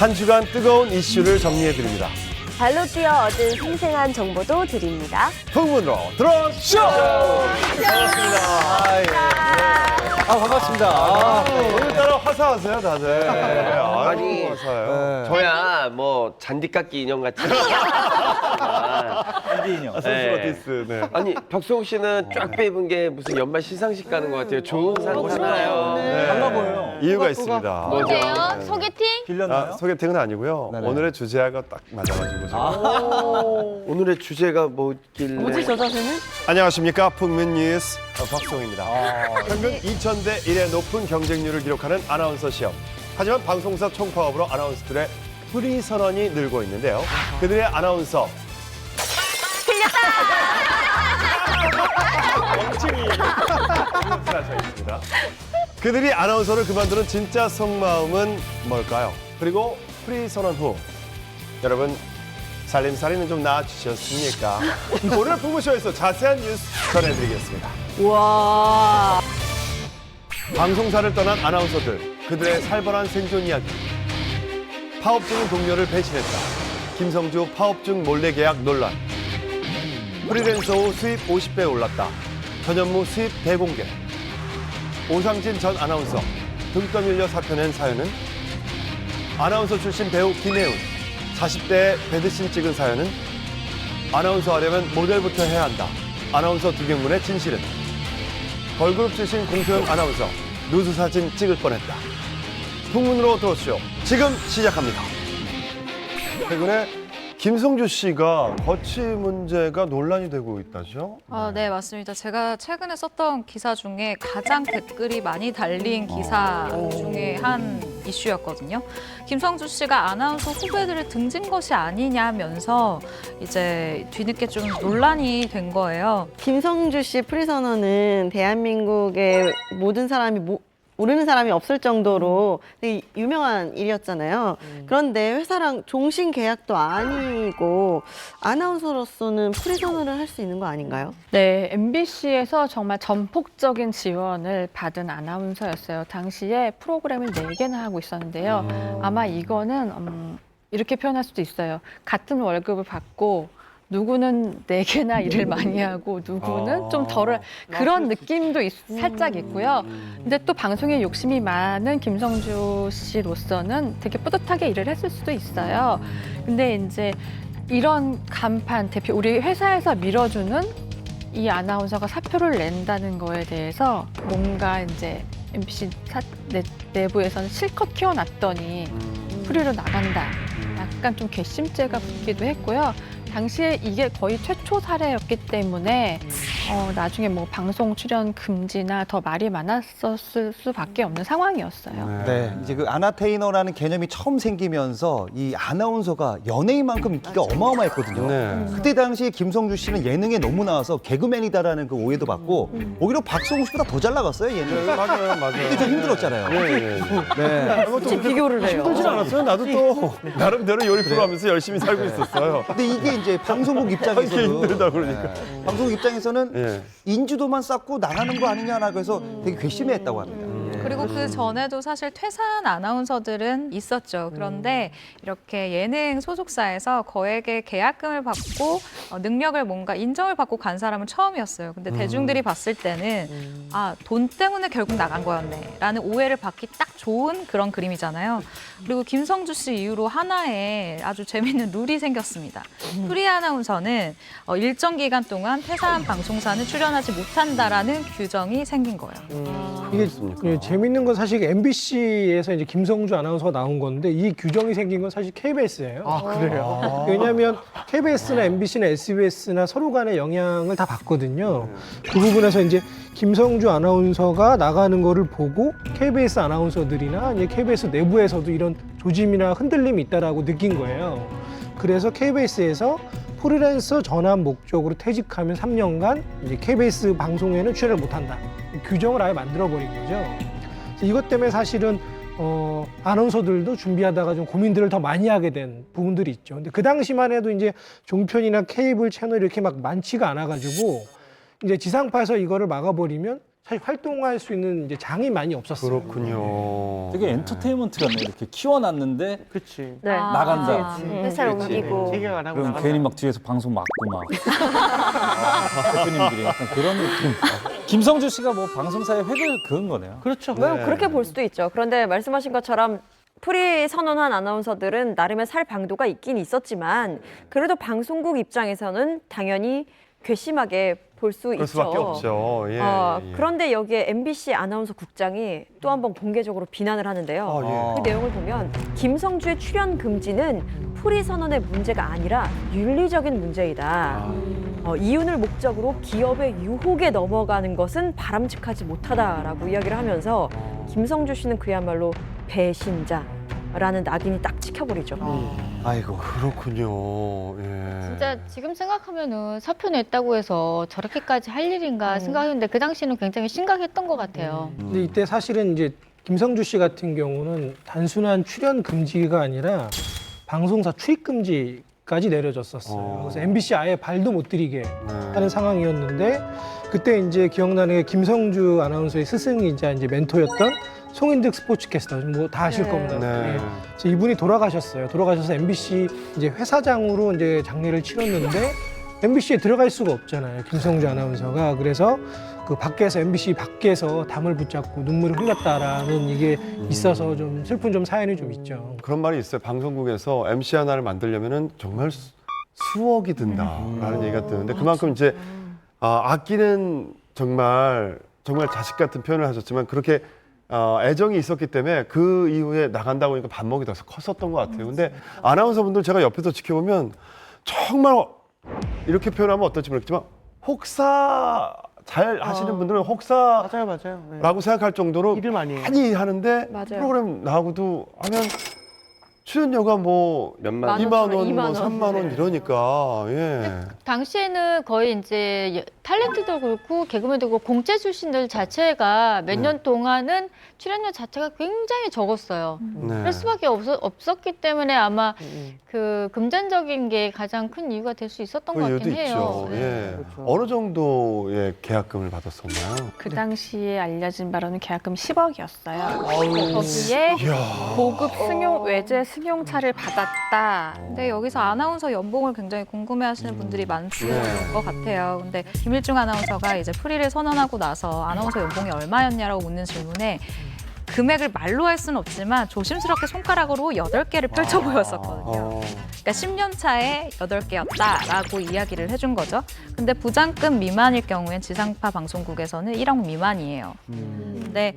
한 주간 뜨거운 이슈를 정리해드립니다. 발로 뛰어 얻은 생생한 정보도 드립니다. 풍문으로 들어쇼! 반갑습니다. 반갑습니다. 오늘따라 화사하세요, 다들. 네. 아니, 화사해요. 저야 뭐 잔디깎기 인형 같이. 잔디 인형. 선수가 디스. 네. 아니 벽수홍 씨는 쫙 빼입은 게 무슨 연말 시상식 가는 것 같아요. 좋은 상 오시나요? 네. 달라 보여요. 이유가 있습니다. 뭐죠? 소개팅? 빌렸나요? 소개팅은 아니고요. 네네. 오늘의 주제가 딱 맞아가지고. 지금. 오늘의 주제가 뭐길래? 뭐지 저 자세는? 안녕하십니까. 풍문 뉴스 박수홍입니다. 평균 2000대 1의 높은 경쟁률을 기록하는 아나운서 시험. 하지만 방송사 총파업으로 아나운서들의 프리 선언이 늘고 있는데요. 그들의 아나운서 명칭이 하셔 있습니다. 그들이 아나운서를 그만두는 진짜 속마음은 뭘까요? 그리고 프리 선언 후 여러분 살림살이는 좀 나아지셨습니까? 오늘 풍무쇼에서 자세한 뉴스 전해드리겠습니다. 와. 방송사를 떠난 아나운서들, 그들의 살벌한 생존 이야기. 파업 중인 동료를 배신했다. 김성주 파업 중 몰래 계약 논란. 프리랜서 후 수입 50배에 올랐다. 전현무 수입 대공개. 오상진 전 아나운서 등 떠밀려 사표낸 사연은? 아나운서 출신 배우 김혜운 40대에 배드신 찍은 사연은? 아나운서 하려면 모델부터 해야 한다. 아나운서 두경문의 진실은? 걸그룹 출신 공소영 아나운서 누드 사진 찍을 뻔했다. 풍문으로 들어오시오. 지금 시작합니다. 최근에 김성주 씨가 거취 문제가 논란이 되고 있다죠? 네, 맞습니다. 제가 최근에 썼던 기사 중에 가장 댓글이 많이 달린 기사 중에 한 이슈였거든요. 김성주 씨가 아나운서 후배들을 등진 것이 아니냐면서 이제 뒤늦게 좀 논란이 된 거예요. 김성주 씨 프리선언은 대한민국의 모든 사람이 모르는 사람이 없을 정도로 되게 유명한 일이었잖아요. 그런데 회사랑 종신 계약도 아니고 아나운서로서는 프리선언을 할 수 있는 거 아닌가요? 네, MBC에서 정말 전폭적인 지원을 받은 아나운서였어요. 당시에 프로그램을 4개나 하고 있었는데요. 아마 이거는 이렇게 표현할 수도 있어요. 같은 월급을 받고 누구는 4개나 일을 많이 하고 누구는 좀 덜을 그런 느낌도 살짝 있고요. 근데 또 방송에 욕심이 많은 김성주 씨로서는 되게 뿌듯하게 일을 했을 수도 있어요. 근데 이제 이런 간판 대표 우리 회사에서 밀어주는 이 아나운서가 사표를 낸다는 거에 대해서 뭔가 이제 MBC 내부에서는 실컷 키워놨더니 프리로 나간다. 약간 좀 괘씸죄가 붙기도 했고요. 당시에 이게 거의 최초 사례였기 때문에 나중에 뭐 방송 출연 금지나 더 말이 많았었을 수밖에 없는 상황이었어요. 네, 이제 그 아나테이너라는 개념이 처음 생기면서 이 아나운서가 연예인만큼 인기가 어마어마했거든요. 네. 그때 당시 김성주 씨는 예능에 너무 나와서 개그맨이다라는 그 오해도 받고 오히려 박성우 씨보다 더 잘 나갔어요, 예능. 맞아요, 맞아요. 그때 좀 힘들었잖아요. 네. 네. 혹시 비교를 해요? 힘들진 않았어요. 나도 또 나름대로 요리 프로하면서 열심히 살고 있었어요. 근데 이게 이제 방송국 입장에서는 힘들다 그러니까. 방송국 입장에서는 예. 인지도만 쌓고 나가는 거 아니냐라고 해서 되게 괘씸해했다고 합니다. 그리고 그 전에도 사실 퇴사한 아나운서들은 있었죠. 그런데 이렇게 예능 소속사에서 거액의 계약금을 받고 능력을 뭔가 인정을 받고 간 사람은 처음이었어요. 근데 대중들이 봤을 때는 돈 때문에 결국 나간 거였네 라는 오해를 받기 딱 좋은 그런 그림이잖아요. 그리고 김성주 씨 이후로 하나의 아주 재밌는 룰이 생겼습니다. 프리 아나운서는 일정 기간 동안 퇴사한 방송사는 출연하지 못한다라는 규정이 생긴 거예요. 이게 재밌는 건 사실 MBC에서 이제 김성주 아나운서가 나온 건데 이 규정이 생긴 건 사실 KBS예요. 아, 그래요? 왜냐하면 KBS나 MBC나 SBS나 서로 간의 영향을 다 받거든요. 그 부분에서 이제 김성주 아나운서가 나가는 거를 보고 KBS 아나운서들이나 이제 KBS 내부에서도 이런 조짐이나 흔들림이 있다라고 느낀 거예요. 그래서 KBS에서 프리랜서 전환 목적으로 퇴직하면 3년간 이제 KBS 방송에는 출연을 못한다. 규정을 아예 만들어버린 거죠. 이것 때문에 사실은 아나운서들도 준비하다가 좀 고민들을 더 많이 하게 된 부분들이 있죠. 근데 그 당시만 해도 이제 종편이나 케이블 채널이 이렇게 막 많지가 않아가지고 이제 지상파에서 이거를 막아버리면 사실 활동할 수 있는 이제 장이 많이 없었어요. 그렇군요. 되게 엔터테인먼트 같네. 이렇게 키워놨는데 그치. 네. 나간다. 회사를 옮기고. 체계가 하고 그럼 나간다. 괜히 막 뒤에서 방송 막고 막 대표님들이 약간 그런 느낌. 김성주 씨가 뭐 방송사의 획을 그은 거네요. 그렇죠. 뭐 그렇게 볼 수도 있죠. 그런데 말씀하신 것처럼 프리 선언한 아나운서들은 나름의 살 방도가 있긴 있었지만 그래도 방송국 입장에서는 당연히 괘씸하게 볼 수 그럴 있죠. 수밖에 없죠. 예, 예. 그런데 여기에 MBC 아나운서 국장이 또 한 번 공개적으로 비난을 하는데요. 아, 예. 그 내용을 보면 김성주의 출연 금지는 프리 선언의 문제가 아니라 윤리적인 문제이다. 이윤을 목적으로 기업의 유혹에 넘어가는 것은 바람직하지 못하다라고 이야기를 하면서 김성주 씨는 그야말로 배신자라는 낙인이 딱 찍혀버리죠. 아이고 그렇군요. 예. 진짜 지금 생각하면은 사표 냈다고 해서 저렇게까지 할 일인가 생각했는데 그 당시에는 굉장히 심각했던 것 같아요. 근데 이때 사실은 이제 김성주 씨 같은 경우는 단순한 출연 금지가 아니라 방송사 출입 금지까지 내려졌었어요. 그래서 MBC 아예 발도 못 들이게 하는 상황이었는데 그때 이제 기억나는 게 김성주 아나운서의 스승이자 이제 멘토였던 송인득 스포츠캐스터 뭐 다 아실 네. 겁니다. 네. 예. 그래서 이분이 돌아가셨어요. 돌아가셔서 MBC 이제 회사장으로 이제 장례를 치렀는데 MBC에 들어갈 수가 없잖아요. 김성주 아나운서가. 그래서 그 밖에서 MBC 밖에서 담을 붙잡고 눈물을 흘렸다라는 이게 있어서 좀 슬픈 좀 사연이 좀 있죠. 그런 말이 있어요. 방송국에서 MC 하나를 만들려면은 정말 수억이 든다라는 얘기가 뜨는데 그만큼 이제 아끼는 정말 자식 같은 표현을 하셨지만 그렇게 애정이 있었기 때문에 그 이후에 나간다고 하니까 밥먹이 더 컸었던 것 같아요. 근데 아나운서분들 제가 옆에서 지켜보면 정말 이렇게 표현하면 어떨지 모르겠지만 혹사 잘 하시는 분들은 혹사라고 맞아요. 네. 생각할 정도로 일을 많이 해요. 많이 하는데 맞아요. 프로그램 나오고도 하면 출연료가 뭐 몇만 2만 원, 2만 뭐 원. 3만 원 이러니까 예. 당시에는 거의 이제 탤런트도 그렇고 개그맨도 그렇고 공채 출신들 자체가 몇 년 동안은 출연료 자체가 굉장히 적었어요. 네. 그럴 수밖에 없었기 때문에 아마 그 금전적인 게 가장 큰 이유가 될 수 있었던 것 그 이유도 같긴 해요. 있죠. 예. 어느 정도의 계약금을 받았었나요? 그 당시에 알려진 바로는 계약금 10억이었어요. 거기에 고급 승용 외제 승용차를 받았다. 근데 여기서 아나운서 연봉을 굉장히 궁금해하시는 분들이 많으실 것 같아요. 근데 김일중 아나운서가 이제 프리를 선언하고 나서 아나운서 연봉이 얼마였냐라고 묻는 질문에 금액을 말로 할 수는 없지만 조심스럽게 손가락으로 8개를 펼쳐 보였었거든요. 그러니까 10년 차에 8개였다라고 이야기를 해준 거죠. 근데 부장급 미만일 경우엔 지상파 방송국에서는 1억 미만이에요. 근데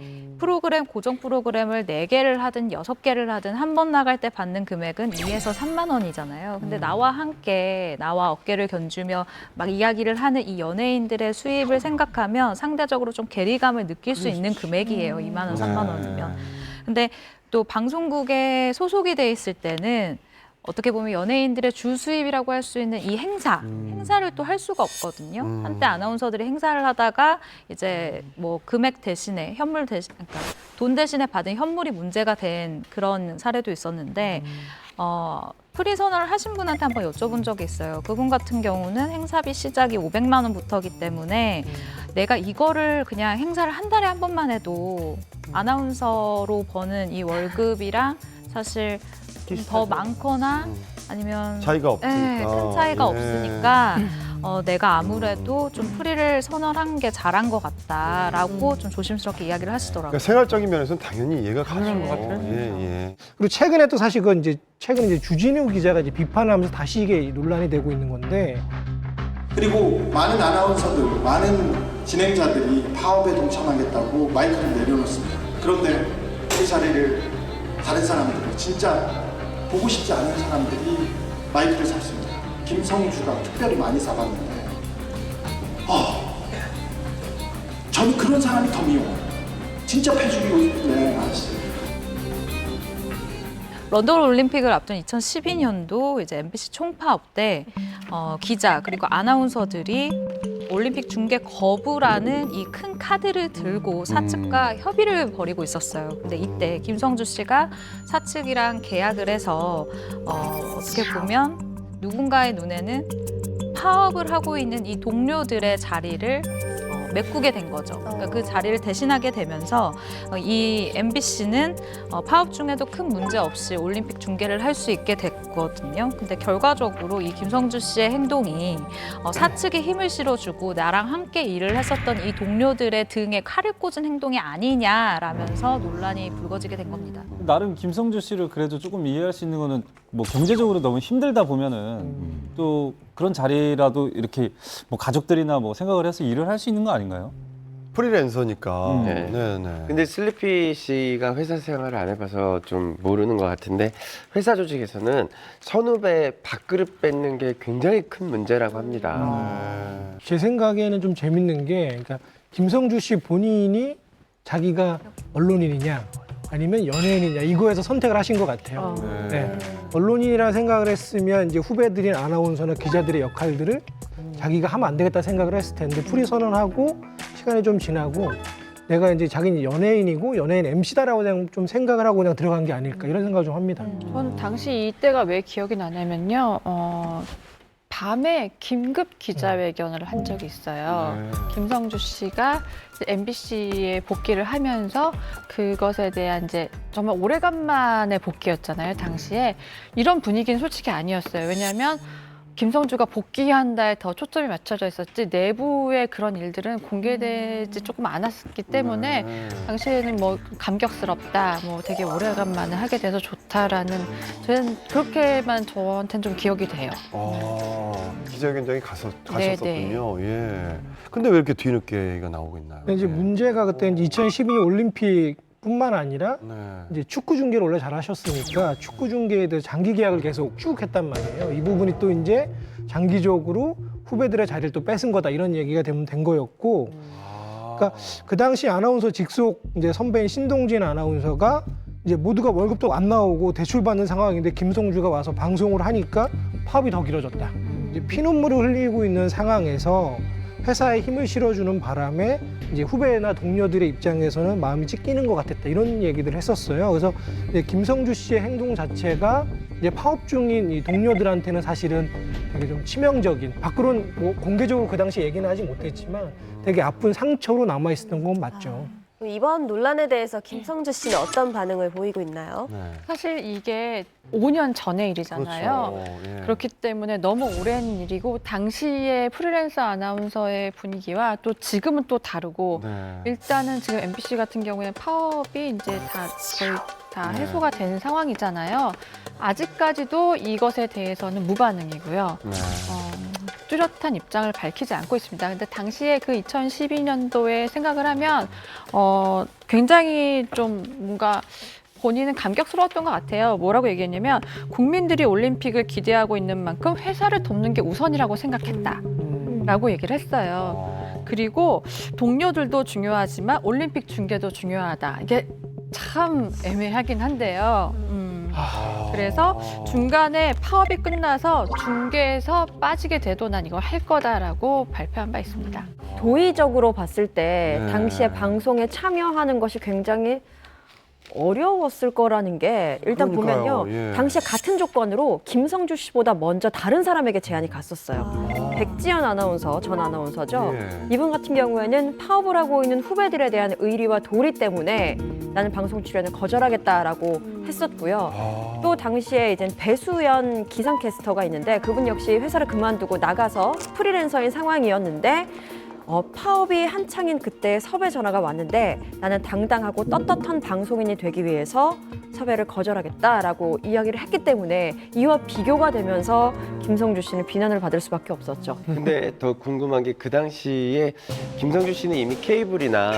고정 프로그램을 4개를 하든 6개를 하든 한 번 나갈 때 받는 금액은 2에서 3만 원이잖아요. 근데 나와 함께 나와 어깨를 견주며 막 이야기를 하는 이 연예인들의 수입을 생각하면 상대적으로 좀 괴리감을 느낄 수 있는 금액이에요. 2만 원, 3만 원이면. 근데 또 방송국에 소속이 돼 있을 때는 어떻게 보면 연예인들의 주 수입이라고 할 수 있는 이 행사를 또 할 수가 없거든요. 한때 아나운서들이 행사를 하다가 이제 뭐 금액 대신에 현물 대신, 그러니까 돈 대신에 받은 현물이 문제가 된 그런 사례도 있었는데 프리 선언을 하신 분한테 한번 여쭤본 적이 있어요. 그분 같은 경우는 행사비 시작이 500만 원부터이기 때문에 내가 이거를 그냥 행사를 한 달에 한 번만 해도 아나운서로 버는 이 월급이랑 사실 더 많거나 아니면 차이가 없으니까. 네, 큰 차이가 예. 없으니까 내가 아무래도 좀 프리를 선언한 게 잘한 것 같다라고 좀 조심스럽게 이야기를 하시더라고요. 그러니까 생활적인 면에서는 당연히 이해가 가죠. 것 같아요. 예. 그리고 최근에 또 사실 그 이제 최근에 이제 주진우 기자가 이제 비판하면서 다시 이게 논란이 되고 있는 건데 그리고 많은 아나운서들, 많은 진행자들이 파업에 동참하겠다고 마이크를 내려놓습니다. 그런데 그 자리를 다른 사람들이 진짜 보고 싶지 않은 사람들이 마이크를 잡습니다. 김성주가 특별히 많이 잡았는데 저는 그런 사람이 더 미워요. 진짜 패죽이고 싶네. 런던 올림픽을 앞둔 2012년도 이제 MBC 총파업 때 기자 그리고 아나운서들이 올림픽 중계 거부라는 이 큰 카드를 들고 사측과 협의를 벌이고 있었어요. 근데 이때 김성주 씨가 사측이랑 계약을 해서 어떻게 보면 누군가의 눈에는 파업을 하고 있는 이 동료들의 자리를 메꾸게 된 거죠. 그러니까 그 자리를 대신하게 되면서 이 MBC는 파업 중에도 큰 문제 없이 올림픽 중계를 할 수 있게 됐거든요. 근데 결과적으로 이 김성주 씨의 행동이 사측에 힘을 실어주고 나랑 함께 일을 했었던 이 동료들의 등에 칼을 꽂은 행동이 아니냐라면서 논란이 불거지게 된 겁니다. 나름 김성주 씨를 그래도 조금 이해할 수 있는 거는 뭐 경제적으로 너무 힘들다 보면은 또 그런 자리라도 이렇게 뭐 가족들이나 뭐 생각을 해서 일을 할 수 있는 거 아닌가요? 프리랜서니까. 네. 네. 근데 슬리피 씨가 회사 생활을 안 해봐서 좀 모르는 것 같은데 회사 조직에서는 선후배 밥그릇 뺏는 게 굉장히 큰 문제라고 합니다. 제 생각에는 좀 재밌는 게, 그러니까 김성주 씨 본인이 자기가 언론인이냐 아니면 연예인이냐 이거에서 선택을 하신 것 같아요. 네. 언론인이라 생각을 했으면 이제 후배들인 아나운서나 기자들의 역할들을 자기가 하면 안 되겠다 생각을 했을 텐데 프리 선언하고 시간이 좀 지나고 내가 이제 자기는 연예인이고 연예인 MC다라고 그냥 좀 생각을 하고 그냥 들어간 게 아닐까 이런 생각을 좀 합니다. 저는 당시 이때가 왜 기억이 나냐면요. 밤에 긴급 기자회견을 한 적이 있어요. 김성주 씨가 MBC에 복귀를 하면서 그것에 대한 이제 정말 오래간만에 복귀였잖아요. 당시에 이런 분위기는 솔직히 아니었어요. 왜냐하면 김성주가 복귀한다에 더 초점이 맞춰져 있었지 내부의 그런 일들은 공개되지 조금 않았기 때문에 당시에는 뭐 감격스럽다, 뭐 되게 오래간만에 하게 돼서 좋다라는 저는 그렇게만 저한테는 좀 기억이 돼요. 기자회견장에 가셨었군요. 예. 근데 왜 이렇게 뒤늦게가 나오고 있나요? 근데 이제 문제가 그때 이제 2012 올림픽 뿐만 아니라 이제 축구 중계를 원래 잘 하셨으니까 축구 중계에 대해서 장기 계약을 계속 쭉 했단 말이에요. 이 부분이 또 이제 장기적으로 후배들의 자리를 또 뺏은 거다 이런 얘기가 된 거였고, 그러니까 그 당시 아나운서 직속 이제 선배인 신동진 아나운서가 이제 모두가 월급도 안 나오고 대출 받는 상황인데 김성주가 와서 방송을 하니까 파업이 더 길어졌다. 이제 피눈물을 흘리고 있는 상황에서 회사에 힘을 실어주는 바람에 이제 후배나 동료들의 입장에서는 마음이 찢기는 것 같았다 이런 얘기들을 했었어요. 그래서 이제 김성주 씨의 행동 자체가 이제 파업 중인 이 동료들한테는 사실은 되게 좀 치명적인, 밖으로는 뭐 공개적으로 그 당시 얘기는 하지 못했지만 되게 아픈 상처로 남아 있었던 건 맞죠. 이번 논란에 대해서 김성주 씨는 어떤 반응을 보이고 있나요? 사실 이게 5년 전의 일이잖아요. 그렇죠. 예. 그렇기 때문에 너무 오랜 일이고 당시의 프리랜서 아나운서의 분위기와 또 지금은 또 다르고 일단은 지금 MBC 같은 경우에는 파업이 이제 거의 다 해소가 된 상황이잖아요. 아직까지도 이것에 대해서는 무반응이고요. 뚜렷한 입장을 밝히지 않고 있습니다. 근데 당시에 그 2012년도에 생각을 하면 굉장히 좀 뭔가 본인은 감격스러웠던 것 같아요. 뭐라고 얘기했냐면 국민들이 올림픽을 기대하고 있는 만큼 회사를 돕는 게 우선이라고 생각했다라고 얘기를 했어요. 그리고 동료들도 중요하지만 올림픽 중계도 중요하다. 이게 참 애매하긴 한데요. 그래서 중간에 파업이 끝나서 중계에서 빠지게 돼도 난 이걸 할 거다라고 발표한 바 있습니다. 도의적으로 봤을 때 당시에 방송에 참여하는 것이 굉장히 어려웠을 거라는 게 일단 그러니까요. 보면요. 당시에 같은 조건으로 김성주 씨보다 먼저 다른 사람에게 제안이 갔었어요. 백지연 아나운서, 전 아나운서죠. 이분 같은 경우에는 파업을 하고 있는 후배들에 대한 의리와 도리 때문에 나는 방송 출연을 거절하겠다라고 했었고요. 또 당시에 이제 배수연 기상캐스터가 있는데 그분 역시 회사를 그만두고 나가서 프리랜서인 상황이었는데 파업이 한창인 그때 섭외 전화가 왔는데 나는 당당하고 떳떳한 방송인이 되기 위해서 섭외를 거절하겠다라고 이야기를 했기 때문에 이와 비교가 되면서 김성주 씨는 비난을 받을 수밖에 없었죠. 근데 더 궁금한 게 그 당시에 김성주 씨는 이미 케이블이나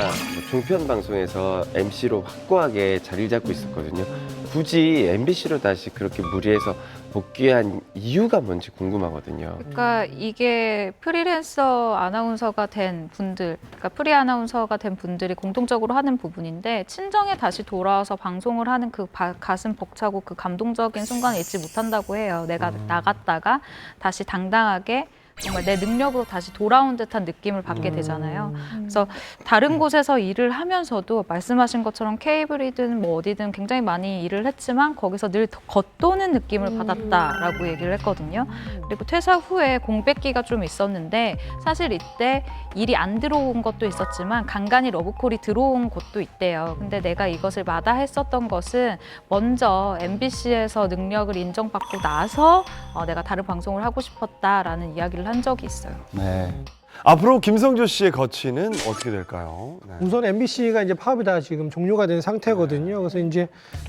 종편 방송에서 MC로 확고하게 자리를 잡고 있었거든요. 굳이 MBC로 다시 그렇게 무리해서 복귀한 이유가 뭔지 궁금하거든요. 그러니까 이게 프리랜서 아나운서가 된 분들, 그러니까 프리 아나운서가 된 분들이 공통적으로 하는 부분인데 친정에 다시 돌아와서 방송을 하는 그 가슴 벅차고 그 감동적인 순간을 잊지 못한다고 해요. 내가 나갔다가 다시 당당하게 정말 내 능력으로 다시 돌아온 듯한 느낌을 받게 되잖아요. 그래서 다른 곳에서 일을 하면서도 말씀하신 것처럼 케이블이든 뭐 어디든 굉장히 많이 일을 했지만 거기서 늘 겉도는 느낌을 받았다라고 얘기를 했거든요. 그리고 퇴사 후에 공백기가 좀 있었는데 사실 이때 일이 안 들어온 것도 있었지만 간간히 러브콜이 들어온 곳도 있대요. 근데 내가 이것을 마다했었던 것은 먼저 MBC에서 능력을 인정받고 나서 내가 다른 방송을 하고 싶었다라는 이야기를 한 적이 있어요. 네. 앞으로 김성주 씨의 거취는 어떻게 될까요? 네. 우선 MBC가 이제 파업이 다 지금 종료가 된 상태거든요. 그래서 이제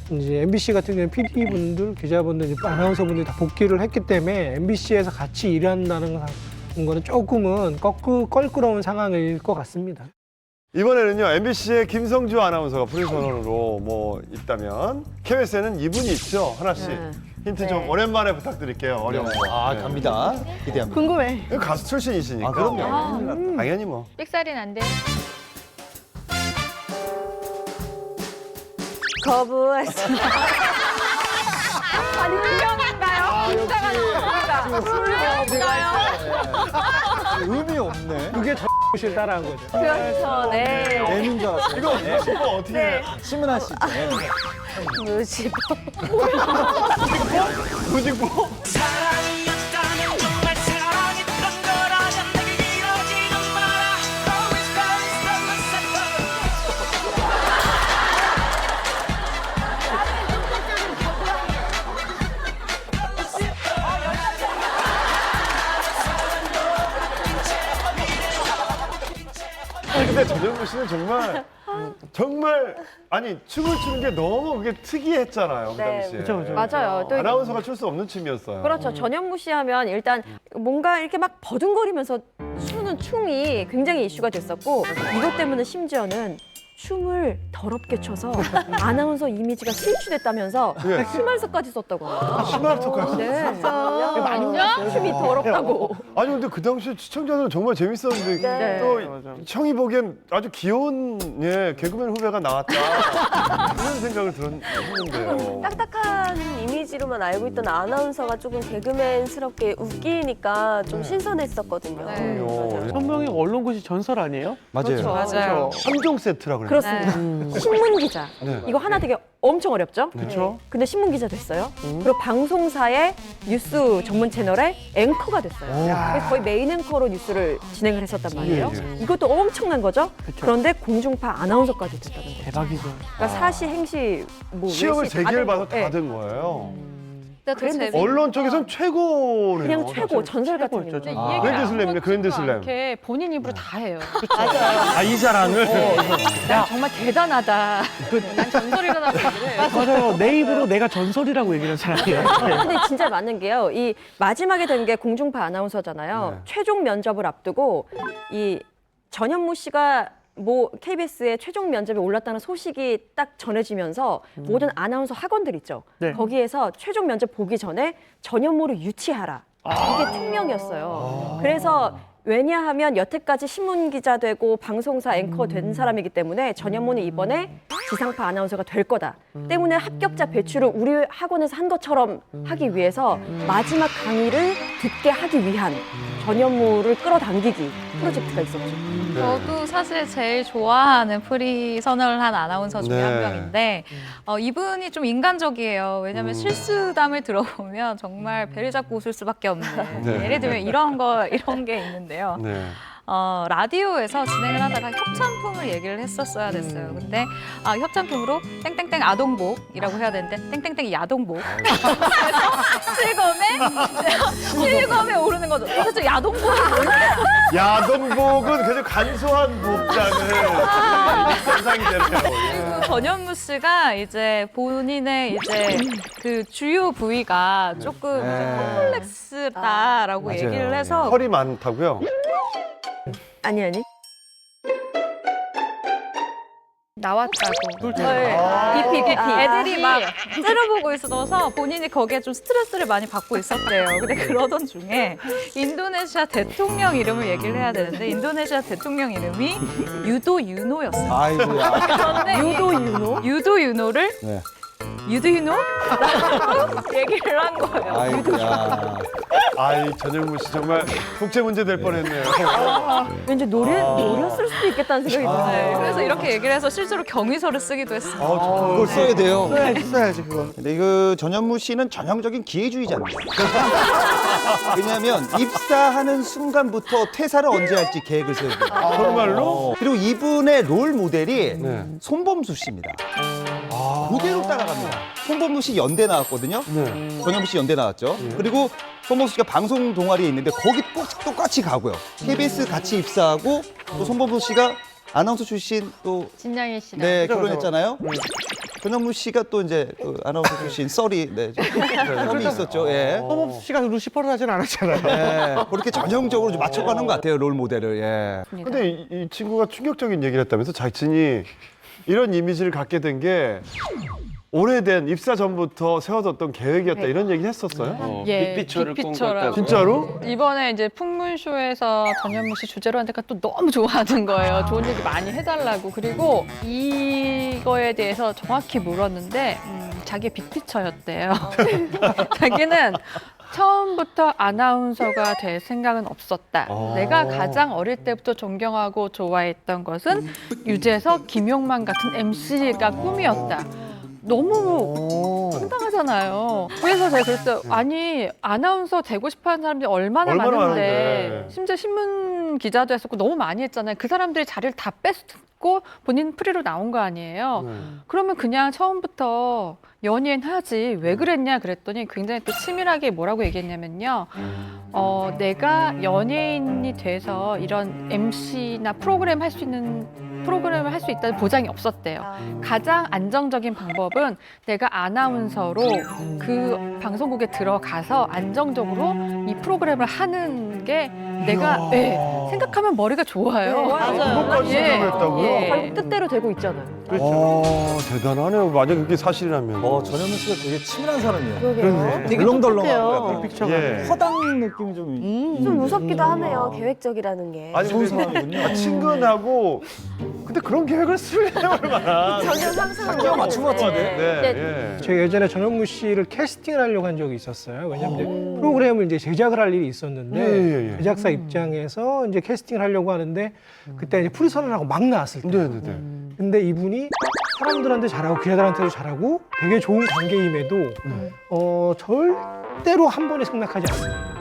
MBC 같은 경우는 PD분들, 기자분들, 이제 아나운서분들이 다 복귀를 했기 때문에 MBC에서 같이 일한다는 거는 조금은 껄끄러운 상황일 것 같습니다. 이번에는요, MBC의 김성주 아나운서가 프리선언으로 뭐 있다면 KBS에는 이분이 있죠, 하나씩. 힌트 좀 오랜만에 부탁드릴게요. 어려운 거. 네. 갑니다. 기대합니다. 궁금해. 가수 출신이시니까. 아, 그럼요. 당연히 뭐. 삑살이 난데. 거부했어. 아니 분명인가요? 진짜가 나옵니다. 의미 없네. 그게 실 따라한 거죠. 그렇죠. 네. 내는 줄 알았어요. 이거 어떻게 해? 심은하 씨. 무지고. 무직보? 사랑이었다면 정말 사랑했던 거라면 내게 이러지는 마라. Always always always always. 근데 전현무 씨는 정말 아니 춤을 추는 게 너무 그게 특이했잖아요, 그 네. 당시에. 그쵸. 맞아요. 또 아나운서가 출 수 없는 춤이었어요. 그렇죠. 전현무 씨 하면 일단 뭔가 이렇게 막 버둥거리면서 추는 춤이 굉장히 이슈가 됐었고 이것 때문에 심지어는 춤을 더럽게 춰서 아나운서 이미지가 실추됐다면서 예. 심할서까지 썼다고 합니다. 심할서까지? 네. 맞냐? 춤이 더럽다고. 아니 근데 그 당시 시청자들은 정말 재밌었는데 네. 또 형이 보기엔 아주 귀여운 개그맨 후배가 나왔다 그런 생각을 했는데요. 딱딱한 이미지로만 알고 있던 아나운서가 조금 개그맨스럽게 웃기니까 좀 신선했었거든요. 네. 선명히 언론고시 전설 아니에요? 맞아요. 맞아요. 3종 세트라 그래요. 그렇습니다. 신문 기자. 네. 이거 하나 되게 엄청 어렵죠? 그렇죠. 근데 신문 기자 됐어요. 그리고 방송사의 뉴스 전문 채널의 앵커가 됐어요. 그래서 거의 메인 앵커로 뉴스를 진행을 했었단 말이에요. 이것도 엄청난 거죠. 그런데 공중파 아나운서까지 됐다는 거죠. 대박이죠. 그러니까 사시, 행시, 뭐 시험을 외시 다 3개를 된 봐서 거. 다 네. 된 거예요. 근데 또 재밌는 언론 쪽에서는 최고네요. 그냥 최고, 전설 같은 최고였죠, 인물. 이 얘기를 그랜드슬램이네, 아무렇지도 그랜드슬램. 않게 본인 입으로 다 해요. 아, 이 자랑을? 난 정말 대단하다. 난 전설이라고 얘기를 해요. 맞아요. 내 입으로 내가 전설이라고 얘기하는 사람이에요. 근데 진짜 맞는 게요. 이 마지막에 된 게 공중파 아나운서잖아요. 네. 최종 면접을 앞두고 이 전현무 씨가 뭐 KBS에 최종 면접에 올랐다는 소식이 딱 전해지면서 모든 아나운서 학원들 있죠. 네. 거기에서 최종 면접 보기 전에 전현무를 유치하라. 이게 특명이었어요. 그래서 왜냐하면 여태까지 신문 기자 되고 방송사 앵커 된 사람이기 때문에 전현무는 이번에 지상파 아나운서가 될 거다. 때문에 합격자 배출을 우리 학원에서 한 것처럼 하기 위해서 마지막 강의를 듣게 하기 위한 전현무를 끌어당기기 프로젝트가 있었죠. 저도 사실 제일 좋아하는 프리 선언을 한 아나운서 중에 네. 한 명인데 이분이 좀 인간적이에요. 왜냐하면 실수담을 들어보면 정말 배를 잡고 웃을 수밖에 없는. 네. 예를 들면 이런 게 있는데요. 네. 라디오에서 진행을 하다가 협찬품을 얘기를 했었어야 됐어요. 근데 협찬품으로 땡땡땡 아동복이라고 해야 되는데 땡땡땡 야동복. 그래서 실검에 오르는 거죠. 도대체 야동복이 뭐냐? 야동복은 그래도 간소한 복장을 상상이 되네요. 그리고 전현무 씨가 이제 본인의 이제 그 주요 부위가 조금 이제 컴플렉스다라고 맞아요. 얘기를 해서 털이 많다고요? 아니. 나왔다고. BP. 애들이 막 째려보고 있어서 본인이 거기에 좀 스트레스를 많이 받고 있었대요. 근데 그러던 중에 인도네시아 대통령 이름을 얘기를 해야 되는데 인도네시아 대통령 이름이 유도 유노였어요. 아이고야. 그런데 유도 유노? 유도 유노를 네. You do you know? 얘기를 한 거예요. 아이고야. 아이 전현무 씨 정말 국제 문제 될 뻔했네요. 왠지 노렸을 수도 있겠다는 생각이 네, 들어요. 그래서 이렇게 얘기를 해서 실제로 경위서를 쓰기도 했습니다. 그걸 써야 돼요. 써야지 그거. 근데 그 전현무 씨는 전형적인 기회주의자입니다. 왜냐하면 입사하는 순간부터 퇴사를 언제 할지 계획을 세우고. 정말로? 그리고 이분의 롤 모델이 네. 손범수 씨입니다. 그대로 따라갑니다. 손범수 씨 연대 나왔거든요. 네. 전현무 씨 연대 나왔죠. 그리고 손범수 씨가 방송 동아리에 있는데 거기 똑같이 가고요. KBS 같이 입사하고 또 손범수 씨가 아나운서 출신 또 진양희 씨랑. 네, 결혼했잖아요. 전현무 씨가 또 이제 그 아나운서 출신 썰이 네, 썰이 있었죠. 예. 허범수 씨가 루시퍼를 하진 않았잖아요. 예. 그렇게 전형적으로 좀 맞춰가는 것 같아요, 롤 모델을. 예. 근데 이 친구가 충격적인 얘기를 했다면서 자신이 이런 이미지를 갖게 된 게 오래된 입사 전부터 세워뒀던 계획이었다 이런 얘기를 했었어요? 예, 빅피처를 빅피처라고. 꿈꿨다고. 진짜로? 이번에 이제 풍문쇼에서 전현무 씨 주제로 하니까 또 너무 좋아하는 거예요. 좋은 얘기 많이 해달라고. 그리고 이거에 대해서 정확히 물었는데 자기 빅피처였대요. 자기는 처음부터 아나운서가 될 생각은 없었다. 내가 가장 어릴 때부터 존경하고 좋아했던 것은 유재석, 김용만 같은 MC가 꿈이었다. 너무 황당하잖아요. 그래서 제가 그랬어요. 아니 아나운서 되고 싶어하는 사람들이 얼마나 많은데 많은데. 심지어 신문 기자도 했었고 너무 많이 했잖아요. 그 사람들이 자리를 다 뺏고 본인 프리로 나온 거 아니에요. 그러면 그냥 처음부터 연예인 하지 왜 그랬냐 그랬더니 굉장히 또 치밀하게 뭐라고 얘기했냐면요. 내가 연예인이 돼서 이런 MC나 프로그램 할 수 있는 프로그램을 할 수 있다는 보장이 없었대요. 가장 안정적인 방법은 내가 아나운서로 그 방송국에 들어가서 안정적으로 이 프로그램을 하는 게 내가 생각하면 머리가 좋아요. 그것까지 생각했다고요? 결국 뜻대로 되고 있잖아요. 대단하네요. 만약 그게 사실이라면. 전현무 씨가 되게 치밀한 사람이에요. 그러게요. 되게 덜렁덜렁하고 똑똑해요. 예. 허당 느낌이 좀 좀 무섭기도 하네요. 계획적이라는 게. 아니 좋은 근데 사람이군요. 친근하고 근데 그런 계획을 쓰려면 얼마나 전혀 상상을 끼워 맞춘 것 못했는데. 같은데. 네. 제가 예전에 전현무 씨를 캐스팅을 하려고 한 적이 있었어요. 왜냐하면 이제 프로그램을 이제 제작을 할 일이 있었는데 예. 제작사 입장에서 이제 캐스팅을 하려고 하는데 그때 이제 프리선언하고 막 나왔을 때. 네네네. 근데 이분이 사람들한테 잘하고 기자들한테도 잘하고 되게 좋은 관계임에도 절대로 한 번에 승낙하지 않습니다.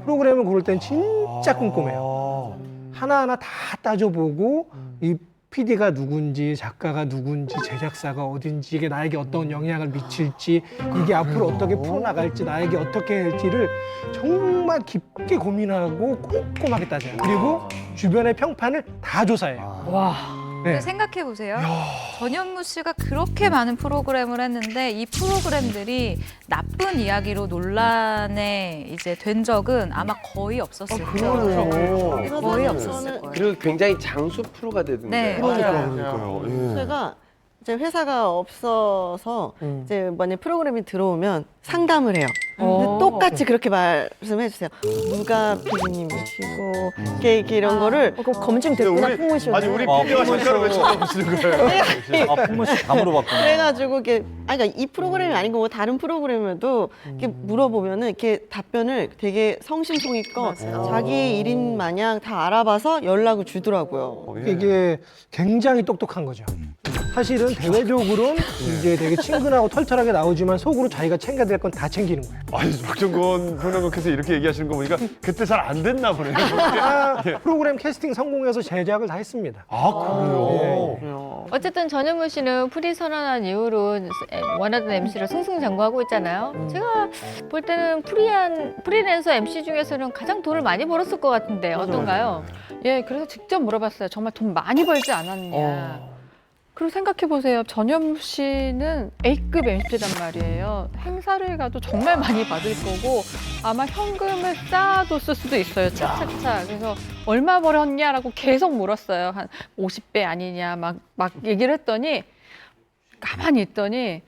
프로그램을 고를 땐 진짜 꼼꼼해요. 하나하나 다 따져보고 이 PD가 누군지 작가가 누군지 제작사가 어딘지 이게 나에게 어떤 영향을 미칠지 이게 앞으로 어떻게 풀어나갈지 나에게 어떻게 할지를 정말 깊게 고민하고 꼼꼼하게 따져요. 그리고 주변의 평판을 다 조사해요. 와. 네. 생각해 보세요. 전현무 씨가 그렇게 많은 프로그램을 했는데 이 프로그램들이 나쁜 이야기로 논란에 이제 된 적은 아마 거의 없었을 거예요. 네, 거의 없었을 거예요. 그리고 굉장히 장수 프로가 되던데. 네. 그러니까요. 예. 제가 이제 회사가 없어서 이제 만약 프로그램이 들어오면 상담을 해요. 근데 똑같이 그렇게 말씀해 주세요. 누가 PD님이시고 이렇게 이런 거를 검증됐구나 풍문쇼. 아니 우리 PD가 잠깐 왜 쳐다보시는 거예요? 풍문 씨 다 물어봤구나. 그래가지고 이게 그러니까 이 프로그램이 아니고 뭐 다른 프로그램에도 이렇게 물어보면은 이렇게 답변을 되게 성심성의껏 자기 일인 마냥 다 알아봐서 연락을 주더라고요. 이게 굉장히 똑똑한 거죠. 사실은 대외적으로는 이제 되게 친근하고 털털하게 나오지만 속으로 자기가 챙겨야 될 건 다 챙기는 거예요. 아니 박정건 평론가께서 이렇게 얘기하시는 거 보니까 그때 잘 안 됐나 보네요. 프로그램 캐스팅 성공해서 제작을 다 했습니다. 아 그래요? 어쨌든 전현무 씨는 프리 선언한 이후로 원하던 MC를 승승장구하고 있잖아요. 제가 볼 때는 프리랜서 MC 중에서는 가장 돈을 많이 벌었을 것 같은데 어떤가요? 예, 그래서 직접 물어봤어요. 정말 돈 많이 벌지 않았냐. 그리고 생각해 보세요. 전현무 씨는 A급 MC란 말이에요. 행사를 가도 정말 많이 받을 거고 아마 현금을 쌓아뒀을 수도 있어요. 차차차. 그래서 얼마 벌었냐라고 계속 물었어요. 한 50배 아니냐 막 얘기를 했더니 가만히 있더니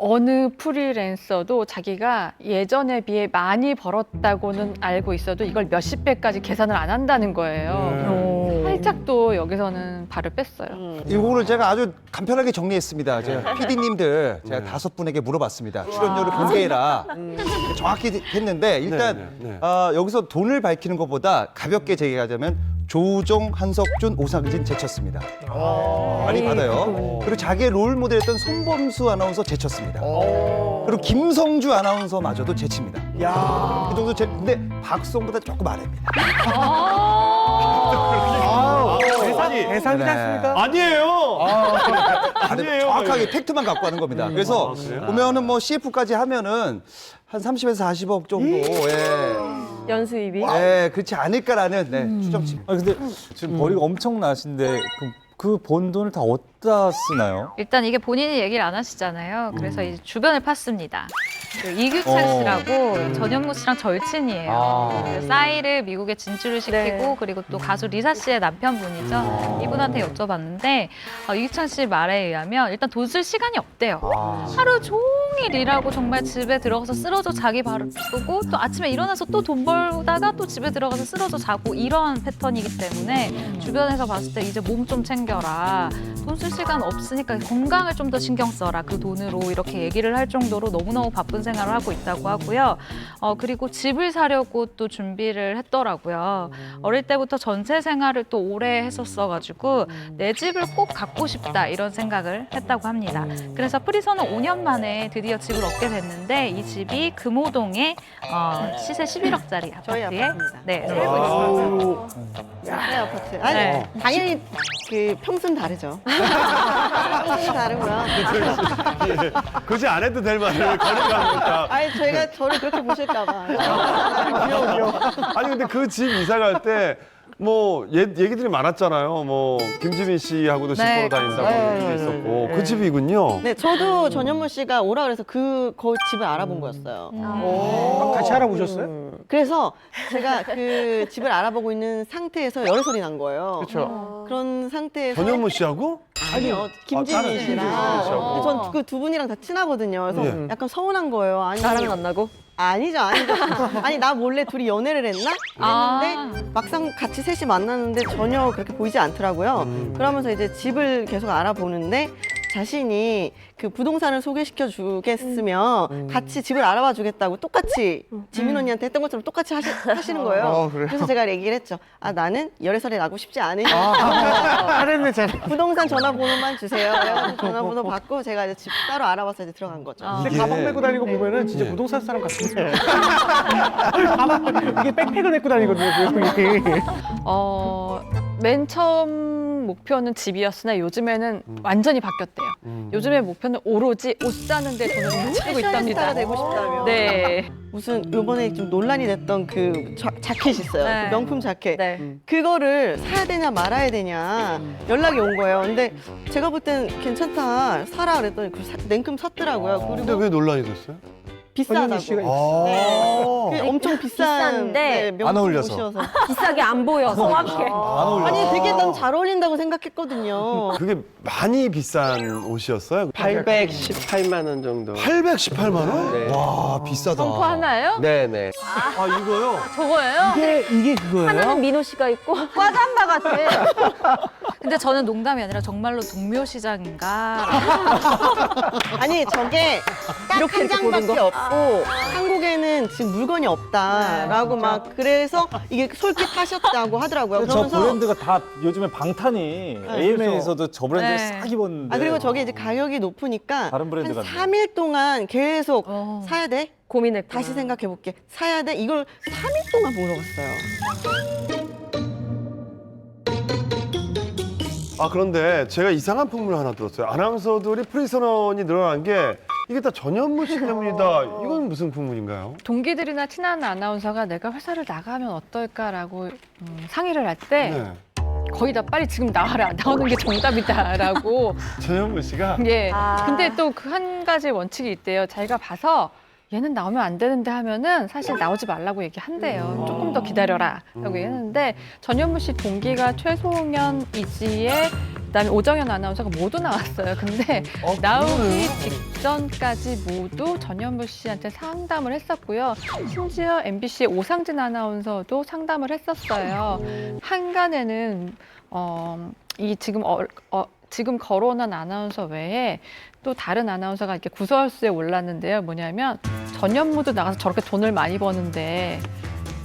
어느 프리랜서도 자기가 예전에 비해 많이 벌었다고는 알고 있어도 이걸 몇십 배까지 계산을 안 한다는 거예요. 할 살짝 또 여기서는 발을 뺐어요. 이 부분을 제가 아주 간편하게 정리했습니다. 제가 PD님들 제가 5분에게 물어봤습니다. 출연료를 공개해라. 정확히 했는데 일단 여기서 돈을 밝히는 것보다 가볍게 제기하자면 조우종, 한석준, 오상진 제쳤습니다. 많이 받아요. 그리고 자기의 롤 모델했던 손범수 아나운서 제쳤습니다. 그리고 김성주 아나운서마저도 제칩니다. 그 정도 근데 박수홍보다 조금 아래입니다. 대상이지 않습니까? 아니에요. 아니에요. 정확하게 팩트만 갖고 하는 겁니다. 그래서 보면은 뭐 CF까지 하면은 한 30에서 40억 정도. 연수입이. 그렇지 않을까라는 추정치. 아 근데 지금 벌이가 엄청나신데 그 번 돈을 다 어디다 쓰나요? 일단 이게 본인이 얘기를 안 하시잖아요. 그래서 이제 주변을 팠습니다. 그 이규찬 씨라고 전현무 씨랑 절친이에요. 그 싸이를 미국에 진출을 시키고 그리고 또 가수 리사 씨의 남편분이죠. 이분한테 여쭤봤는데 이규찬 씨 말에 의하면 일단 돈 쓸 시간이 없대요. 하루 종일 일하고 정말 집에 들어가서 쓰러져 자기 바르고 또 아침에 일어나서 또 돈 벌다가 또 집에 들어가서 쓰러져 자고 이런 패턴이기 때문에 주변에서 봤을 때 이제 몸 좀 챙겨라. 돈 쓸 시간 없으니까 건강을 좀 더 신경 써라. 그 돈으로 이렇게 얘기를 할 정도로 너무너무 바쁜 생활을 하고 있다고 하고요. 그리고 집을 사려고 또 준비를 했더라고요. 어릴 때부터 전세 생활을 또 오래 했었어가지고 내 집을 꼭 갖고 싶다 이런 생각을 했다고 합니다. 그래서 프리선은 5년 만에 드디어 집을 얻게 됐는데 이 집이 금호동에 시세 11억짜리 저희 아파트에 아파트입니다. 네, 살고 있습니다. 네, 아파트. 아니, 네. 당연히 그 평수는 다르죠. 평수는 다르고요. 굳이 안 해도 될 말을 거리가 아니, 저희가 저를 그렇게 보실까봐. 아니 근데 그 집 이사 갈 때 뭐 얘기들이 많았잖아요. 뭐 김지민 씨하고도 집 보러 다닌다고 얘기도 있었고 그 집이군요. 네, 저도 전현무 씨가 오라 그래서 그 집을 알아본 거였어요. 같이 알아보셨어요? 그래서 제가 그 집을 알아보고 있는 상태에서 열애 소리 난 거예요. 그렇죠. 그런 상태에서 전현무 씨하고? 아니요, 김지민 씨랑. 전 그 두 분이랑 다 친하거든요. 그래서 약간 서운한 거예요. 아니, 나랑은 안 나고? 아니죠. 아니 나 몰래 둘이 연애를 했나? 했는데 막상 같이 셋이 만났는데 전혀 그렇게 보이지 않더라고요. 그러면서 이제 집을 계속 알아보는데 자신이 그 부동산을 소개시켜 주겠으면 같이 집을 알아봐 주겠다고 똑같이 지민 언니한테 했던 것처럼 똑같이 하시는 거예요. 그래요? 그래서 제가 얘기를 했죠. 나는 열애설에 나고 싶지 않으니 잘했네, 잘했네. 부동산 전화번호만 주세요. 그래가지고 전화번호 받고 제가 이제 집 따로 알아봐서 이제 들어간 거죠. 근데 가방 메고 다니고 보면은 진짜 부동산 사람 같은데. 가방, 이게 백팩을 메고 다니거든요, 맨 처음 목표는 집이었으나 요즘에는 완전히 바뀌었대요. 요즘의 목표는 오로지 옷 사는 데 돈을 쓰고 있답니다. 패셔니스타가 되고 싶다며. 네. 무슨 요번에 좀 논란이 됐던 그 자켓 있어요. 네. 그 명품 자켓. 네. 그거를 사야 되냐 말아야 되냐 연락이 온 거예요. 근데 제가 볼 땐 괜찮다. 사라 그랬더니 냉큼 샀더라고요. 근데 그리고 왜 논란이 됐어요? 비싸다고. 씨가 네. 그 엄청 비싼 비싼데 명품 안 어울려서. 옷이어서. 비싸게 안 보여, 정확해. 아니 되게 난 잘 어울린다고 생각했거든요. 그게 많이 비싼 옷이었어요? 818만 원 정도. 818만 원? 네. 와 비싸다. 점포 하나요? 네네. 아 이거요? 저거예요? 이게 그거예요? 하나는 민호 씨가 있고. 과잠바 같아. 근데 저는 농담이 아니라 정말로 동묘시장인가 아니 저게 딱 한 장밖에 없고 한국에는 지금 물건이 없다라고 막 그래서 이게 솔깃하셨다고 하더라고요. 저 그러면서 브랜드가 다 요즘에 방탄이 AMA에서도 저 브랜드를 네. 싹 입었는데 그리고 저게 이제 가격이 높으니까 다른 브랜드 한 같네. 3일 동안 계속 사야 돼? 고민했고. 다시 생각해 볼게. 사야 돼? 이걸 3일 동안 물어봤어요. 그런데 제가 이상한 풍문을 하나 들었어요. 아나운서들이 프리선언이 늘어난 게 이게 다 전현무 씨 때문이다. 이건 무슨 풍문인가요? 동기들이나 친한 아나운서가 내가 회사를 나가면 어떨까라고 상의를 할 때 네. 거의 다 빨리 지금 나와라. 나오는 게 정답이다라고. 전현무 씨가 예. 근데 또 그 한 가지 원칙이 있대요. 자기가 봐서 얘는 나오면 안 되는데 하면은 사실 나오지 말라고 얘기한대요. 조금 더 기다려라 라고 얘기했는데 전현무 씨 동기가 최소년, 이지혜, 그다음에 오정현 아나운서가 모두 나왔어요. 근데 나오기 직전까지 모두 전현무 씨한테 상담을 했었고요. 심지어 MBC의 오상진 아나운서도 상담을 했었어요. 한간에는 이 지금 거론한 아나운서 외에 또 다른 아나운서가 이렇게 구설수에 올랐는데요. 뭐냐면 전현무도 나가서 저렇게 돈을 많이 버는데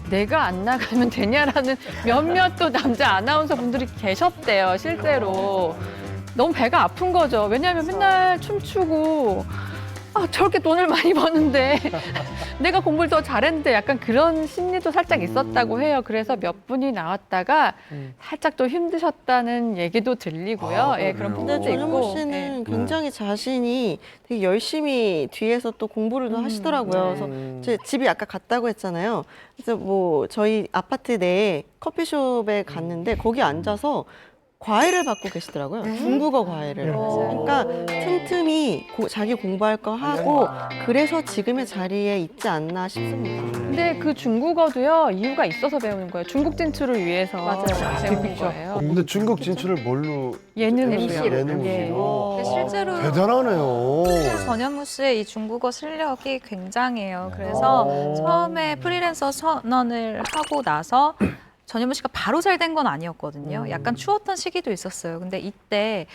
내가 안 나가면 되냐라는 몇몇 또 남자 아나운서 분들이 계셨대요. 실제로. 너무 배가 아픈 거죠. 왜냐하면 맨날 춤추고 저렇게 돈을 많이 버는데 내가 공부를 더 잘했는데 약간 그런 심리도 살짝 있었다고 해요. 그래서 몇 분이 나왔다가 살짝 또 힘드셨다는 얘기도 들리고요. 예, 그런 근데 분들도 전현무 있고. 씨는 굉장히 자신이 되게 열심히 뒤에서 또 공부를 또 하시더라고요. 그래서 제 집이 아까 갔다고 했잖아요. 그래서 뭐 저희 아파트 내에 커피숍에 갔는데 거기 앉아서 과외를 받고 계시더라고요. 중국어 과외를. 그러니까 틈틈이 자기 공부할 거 하고 그래서 지금의 자리에 있지 않나 싶습니다. 근데 그 중국어도요 이유가 있어서 배우는 거예요. 중국 진출을 위해서 배우는 거예요. 근데 중국 진출을 뭘로? 예능으로요. 예능으로. 실제로 대단하네요. 전현무 씨의 이 중국어 실력이 굉장해요. 그래서 처음에 프리랜서 선언을 하고 나서 전현무 씨가 바로 잘 된 건 아니었거든요. 약간 추웠던 시기도 있었어요. 근데 이때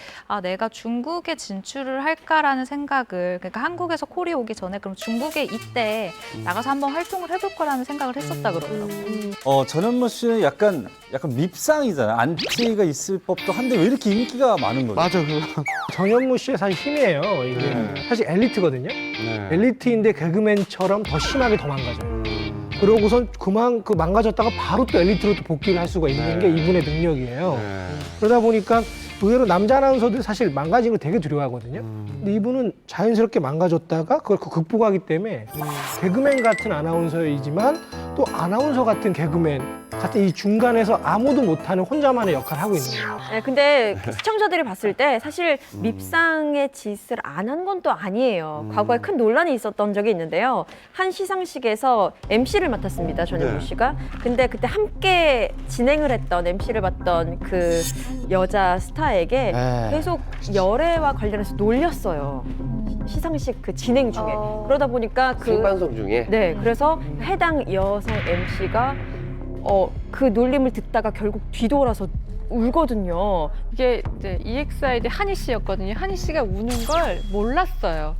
내가 중국에 진출을 할까라는 생각을, 그러니까 한국에서 콜이 오기 전에 그럼 중국에 이때 나가서 한번 활동을 해볼 거라는 생각을 했었다 그러더라고요. 전현무 씨는 약간 밉상이잖아요. 안티가 있을 법도 한데 왜 이렇게 인기가 많은 거죠? 맞아, 전현무 씨의 사실 힘이에요. 이게 사실 엘리트거든요. 엘리트인데 개그맨처럼 더 심하게 더 망가져요. 그러고선 그 망가졌다가 바로 또 엘리트로 또 복귀를 할 수가 있는 게 이분의 능력이에요. 그러다 보니까 의외로 남자 아나운서들 사실 망가진 걸 되게 두려워하거든요. 근데 이분은 자연스럽게 망가졌다가 그걸 극복하기 때문에 개그맨 같은 아나운서이지만 또 아나운서 같은 개그맨 같은 이 중간에서 아무도 못하는 혼자만의 역할을 하고 있는 거예요. 네, 근데 시청자들이 봤을 때 사실 밉상의 짓을 안 한 건 또 아니에요. 과거에 큰 논란이 있었던 적이 있는데요. 한 시상식에서 MC를 맡았습니다, 전현무 씨가. 근데 그때 함께 진행을 했던 MC를 맡던 그 여자 스타에게 계속 열애와 관련해서 놀렸어요. 시상식 그 진행 중에. 그러다 보니까 생방송 중에? 네, 그래서 해당 여성 MC가 그 놀림을 듣다가 결국 뒤돌아서 울거든요. 이게 이제 EXID 한희 씨였거든요. 한희 씨가 우는 걸 몰랐어요.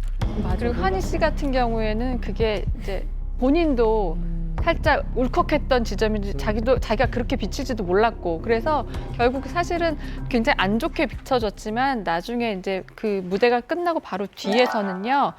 그리고 한희 씨 같은 경우에는 그게 이제 본인도 살짝 울컥했던 지점인지 자기가 그렇게 비칠지도 몰랐고, 그래서 결국 사실은 굉장히 안 좋게 비춰졌지만 나중에 이제 그 무대가 끝나고 바로 뒤에서는요.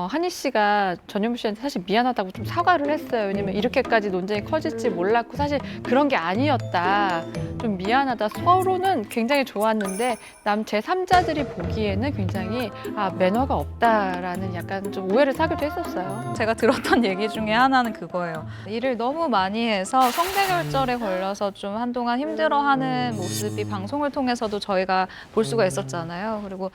한희 씨가 전현무 씨한테 사실 미안하다고 좀 사과를 했어요. 왜냐면 이렇게까지 논쟁이 커질지 몰랐고 사실 그런 게 아니었다. 좀 미안하다. 서로는 굉장히 좋았는데 제3자들이 보기에는 굉장히 매너가 없다라는 약간 좀 오해를 사기도 했었어요. 제가 들었던 얘기 중에 하나는 그거예요. 일을 너무 많이 해서 성대결절에 걸려서 좀 한동안 힘들어하는 모습이 방송을 통해서도 저희가 볼 수가 있었잖아요. 그리고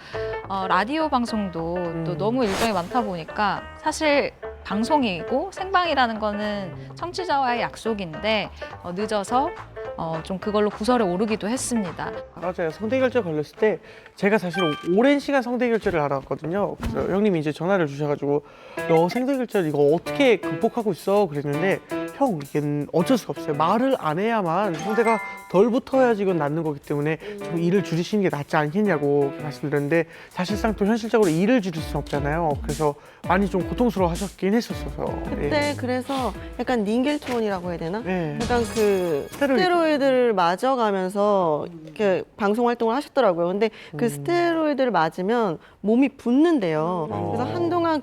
라디오 방송도 또 너무 일정이 많다 보니까 사실 방송이고 생방이라는 거는 청취자와의 약속인데 늦어서 좀 그걸로 구설에 오르기도 했습니다. 맞아요. 성대결절 걸렸을 때 제가 사실 오랜 시간 성대결절을 알았거든요. 그래서 형님이 이제 전화를 주셔가지고 너 성대결절 이거 어떻게 극복하고 있어? 그랬는데 형 이게 어쩔 수가 없어요. 말을 안 해야만 성대가 덜 붙어야지 이건 낫는 거기 때문에 좀 일을 줄이시는 게 낫지 않겠냐고 말씀드렸는데 사실상 또 현실적으로 일을 줄일 수는 없잖아요. 그래서 많이 좀 고통스러워 하셨긴 했었어서. 그때 그래서 약간 닌겔톤이라고 해야 되나? 네. 약간 그 스테로이드를 맞아가면서 이렇게 방송 활동을 하셨더라고요. 근데 그 스테로이드를 맞으면 몸이 붓는데요. 그래서 한동안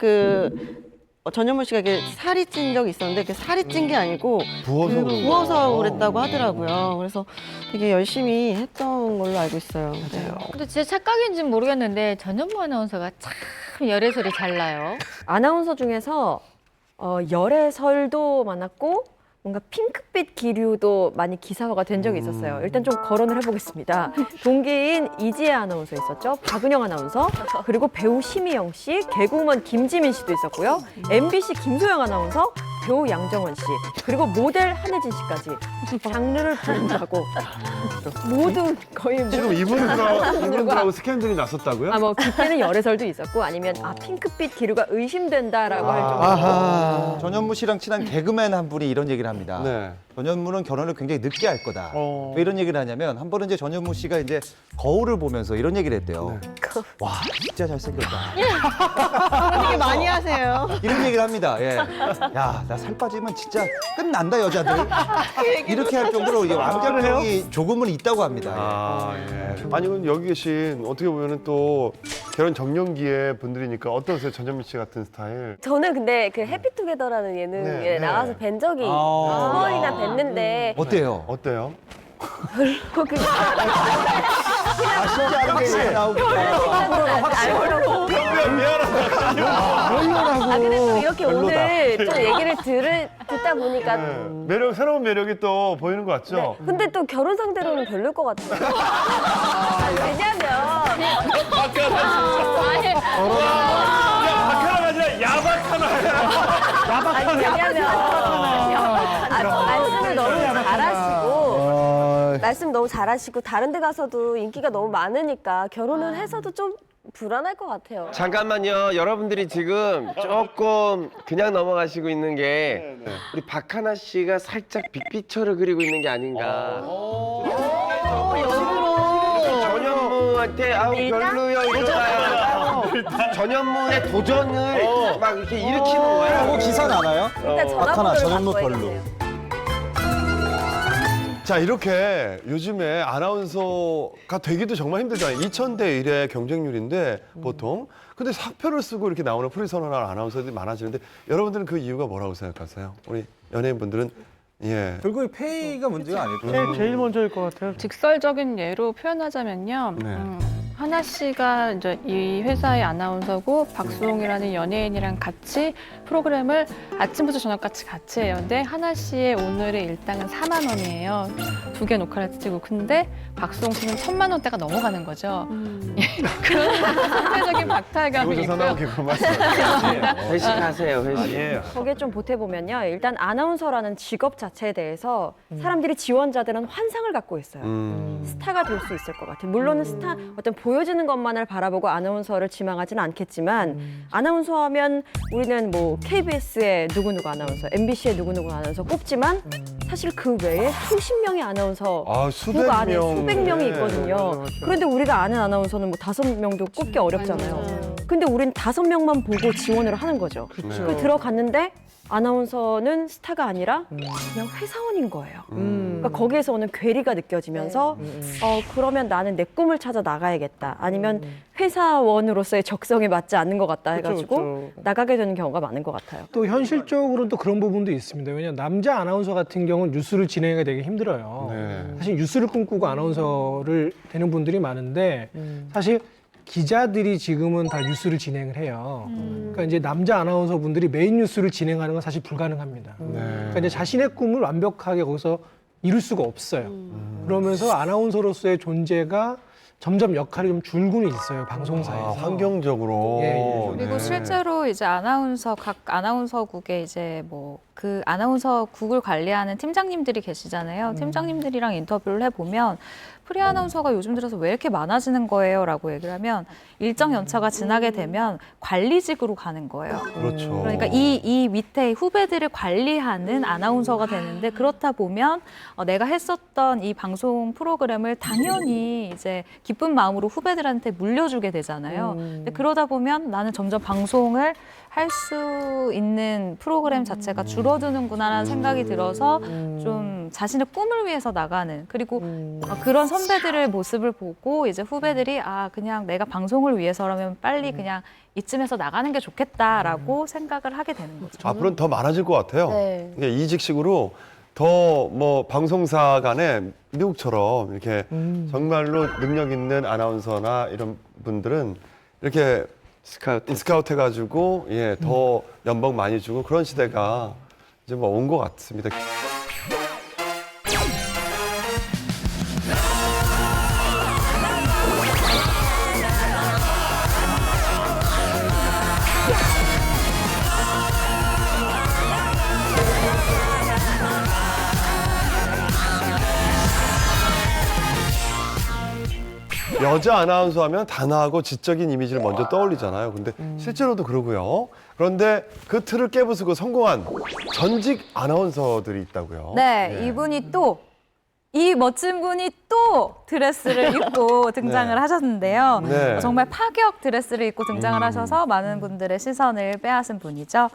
전현무 씨가 이게 살이 찐 적이 있었는데 그 살이 찐 게 아니고 부어서 그랬다고 하더라고요. 그래서 되게 열심히 했던 걸로 알고 있어요. 맞아요. 근데 제 착각인지는 모르겠는데 전현무 아나운서가 참 열애설이 잘 나요. 아나운서 중에서 열애설도 많았고 뭔가 핑크빛 기류도 많이 기사화가 된 적이 있었어요. 일단 좀 거론을 해보겠습니다. 동기인 이지혜 아나운서 있었죠. 박은영 아나운서, 그리고 배우 심희영 씨, 개그우먼 김지민 씨도 있었고요. MBC 김소영 아나운서, 배우 양정원 씨, 그리고 모델 한혜진 씨까지 장르를 불문하고 모든 거의 지금 이분들하고 스캔들이 났었다고요? 뭐 그때는 열애설도 있었고 아니면 핑크빛 기류가 의심된다라고 할 정도로 아하. 전현무 씨랑 친한 개그맨 한 분이 이런 얘기를 합니다. 네. 전현무는 결혼을 굉장히 늦게 할 거다. 왜 이런 얘기를 하냐면 한 번은 이제 전현무 씨가 이제 거울을 보면서 이런 얘기를 했대요. 와 진짜 잘생겼다. 되게 많이 하세요. 이런 얘기를 합니다. 예. 야, 나 살 빠지면 진짜 끝난다 여자들. 이렇게 할 정도로 이게 완벽성이 조금은 있다고 합니다. 아, 예. 아니, 그럼 여기 계신 어떻게 보면은 또 결혼 정년기의 분들이니까 어떠세요? 전현미 씨 같은 스타일? 저는 근데 그 해피투게더라는 예능에 네, 네. 나가서 뵌 적이 두 아. 번이나 뵀는데 어때요? 어때요? 별로 그 쉽지 않은 게 나오고. 아 근데 또 이렇게 오늘 좀 얘기를 듣다 보니까 매력, 새로운 매력이 또 보이는 것 같죠? 근데 또 결혼 상대로는 별로일 것 같아요. 왜냐면 박하나가 아니라 야박하나야. 아니 왜냐면 말씀을 너무 잘하시고 말씀 너무 잘하시고 다른 데 가서도 인기가 너무 많으니까 결혼을 해서도 좀 불안할 것 같아요. 잠깐만요. 여러분들이 지금 조금 그냥 넘어가시고 있는 게 우리 박하나 씨가 살짝 빅피처를 그리고 있는 게 아닌가. 전현무한테 아우 별로요 이러다가 전현무의 도전을 막 이렇게 일으키는 거야. 뭐 기사 나나요? 일단 박하나, 전현무 전화번호를 별로. 바꿔야겠네요. 자, 이렇게 요즘에 아나운서가 되기도 정말 힘들잖아요. 2000대 1의 경쟁률인데 보통. 근데 사표를 쓰고 이렇게 나오는 프리선언할 아나운서들이 많아지는데 여러분들은 그 이유가 뭐라고 생각하세요? 우리 연예인분들은 예. 결국에 페이가 문제가 아닐까요? 제일 먼저일 것 같아요. 직설적인 예로 표현하자면요. 네. 하나 씨가 이제 이 회사의 아나운서고 박수홍이라는 연예인이랑 같이 프로그램을 아침부터 저녁까지 같이 해요. 근데 하나 씨의 오늘의 일당은 4만 원이에요. 2개 녹화를 찍고. 근데 박수홍 씨는 1,000만 원대가 넘어가는 거죠. 예, 그런 상대적인 박탈감이 있고요. 회식하세요, 회식. 거기에 좀 보태보면요. 일단 아나운서라는 직업 자체에 대해서 사람들이 지원자들은 환상을 갖고 있어요. 스타가 될 수 있을 것 같아요. 물론 스타 어떤 보여지는 것만을 바라보고 아나운서를 지망하지는 않겠지만 아나운서 하면 우리는 뭐 KBS의 누구누구 아나운서, MBC의 누구누구 아나운서 꼽지만 사실 그 외에 수십 명의 아나운서 수백 안에 명. 수백 명이 네. 있거든요. 그런데 우리가 아는 아나운서는 뭐 5명도 꼽기 어렵잖아요. 근데 우린 5명만 보고 지원을 하는 거죠. 그 들어갔는데 아나운서는 스타가 아니라 그냥 회사원인 거예요. 그러니까 거기에서 오는 괴리가 느껴지면서 그러면 나는 내 꿈을 찾아 나가야겠다. 아니면 회사원으로서의 적성에 맞지 않는 것 같다 해가지고 나가게 되는 경우가 많은 것 같아요. 또 현실적으로는 또 그런 부분도 있습니다. 왜냐하면 남자 아나운서 같은 경우는 뉴스를 진행하기가 되게 힘들어요. 네. 사실 뉴스를 꿈꾸고 아나운서를 되는 분들이 많은데 사실 기자들이 지금은 다 뉴스를 진행을 해요. 그러니까 이제 남자 아나운서 분들이 메인 뉴스를 진행하는 건 사실 불가능합니다. 그러니까 이제 자신의 꿈을 완벽하게 거기서 이룰 수가 없어요. 그러면서 아나운서로서의 존재가 점점 역할이 좀 줄고는 있어요, 방송사에서. 환경적으로. 예, 예. 그리고 실제로 이제 각 아나운서국에 이제 뭐 그 아나운서국을 관리하는 팀장님들이 계시잖아요. 팀장님들이랑 인터뷰를 해보면 프리 아나운서가 요즘 들어서 왜 이렇게 많아지는 거예요? 라고 얘기를 하면 일정 연차가 지나게 되면 관리직으로 가는 거예요. 그렇죠. 그러니까 이 밑에 후배들을 관리하는 아나운서가 되는데 그렇다 보면 내가 했었던 이 방송 프로그램을 당연히 이제 기쁜 마음으로 후배들한테 물려주게 되잖아요. 근데 그러다 보면 나는 점점 방송을 할 수 있는 프로그램 자체가 줄어드는구나라는 생각이 들어서 좀 자신의 꿈을 위해서 나가는 그리고 그런 선배들의 모습을 보고 이제 후배들이 그냥 내가 방송을 위해서라면 빨리 그냥 이쯤에서 나가는 게 좋겠다라고 생각을 하게 되는 거죠. 앞으로는 더 많아질 것 같아요. 네. 이게 이직식으로 더 뭐 방송사 간에 미국처럼 이렇게 정말로 능력 있는 아나운서나 이런 분들은 이렇게 스카우트 해가지고 더 연봉 많이 주고 그런 시대가 이제 뭐 온 것 같습니다. 여자 아나운서 하면 단아하고 지적인 이미지를 먼저 떠올리잖아요. 근데 실제로도 그러고요. 그런데 그 틀을 깨부수고 성공한 전직 아나운서들이 있다고요. 네, 예. 이분이 또 이 멋진 분이 또 드레스를 입고 등장을 네. 하셨는데요. 네. 정말 파격 드레스를 입고 등장을 하셔서 많은 분들의 시선을 빼앗은 분이죠.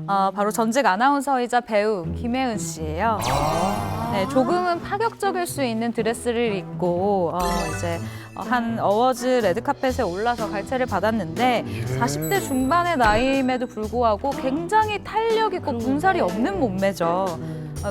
바로 전직 아나운서이자 배우 김혜은 씨예요. 네, 조금은 파격적일 수 있는 드레스를 입고 이제 한 어워즈 레드카펫에 올라서 갈채를 받았는데 40대 중반의 나이임에도 불구하고 굉장히 탄력 있고 군살이 없는 몸매죠.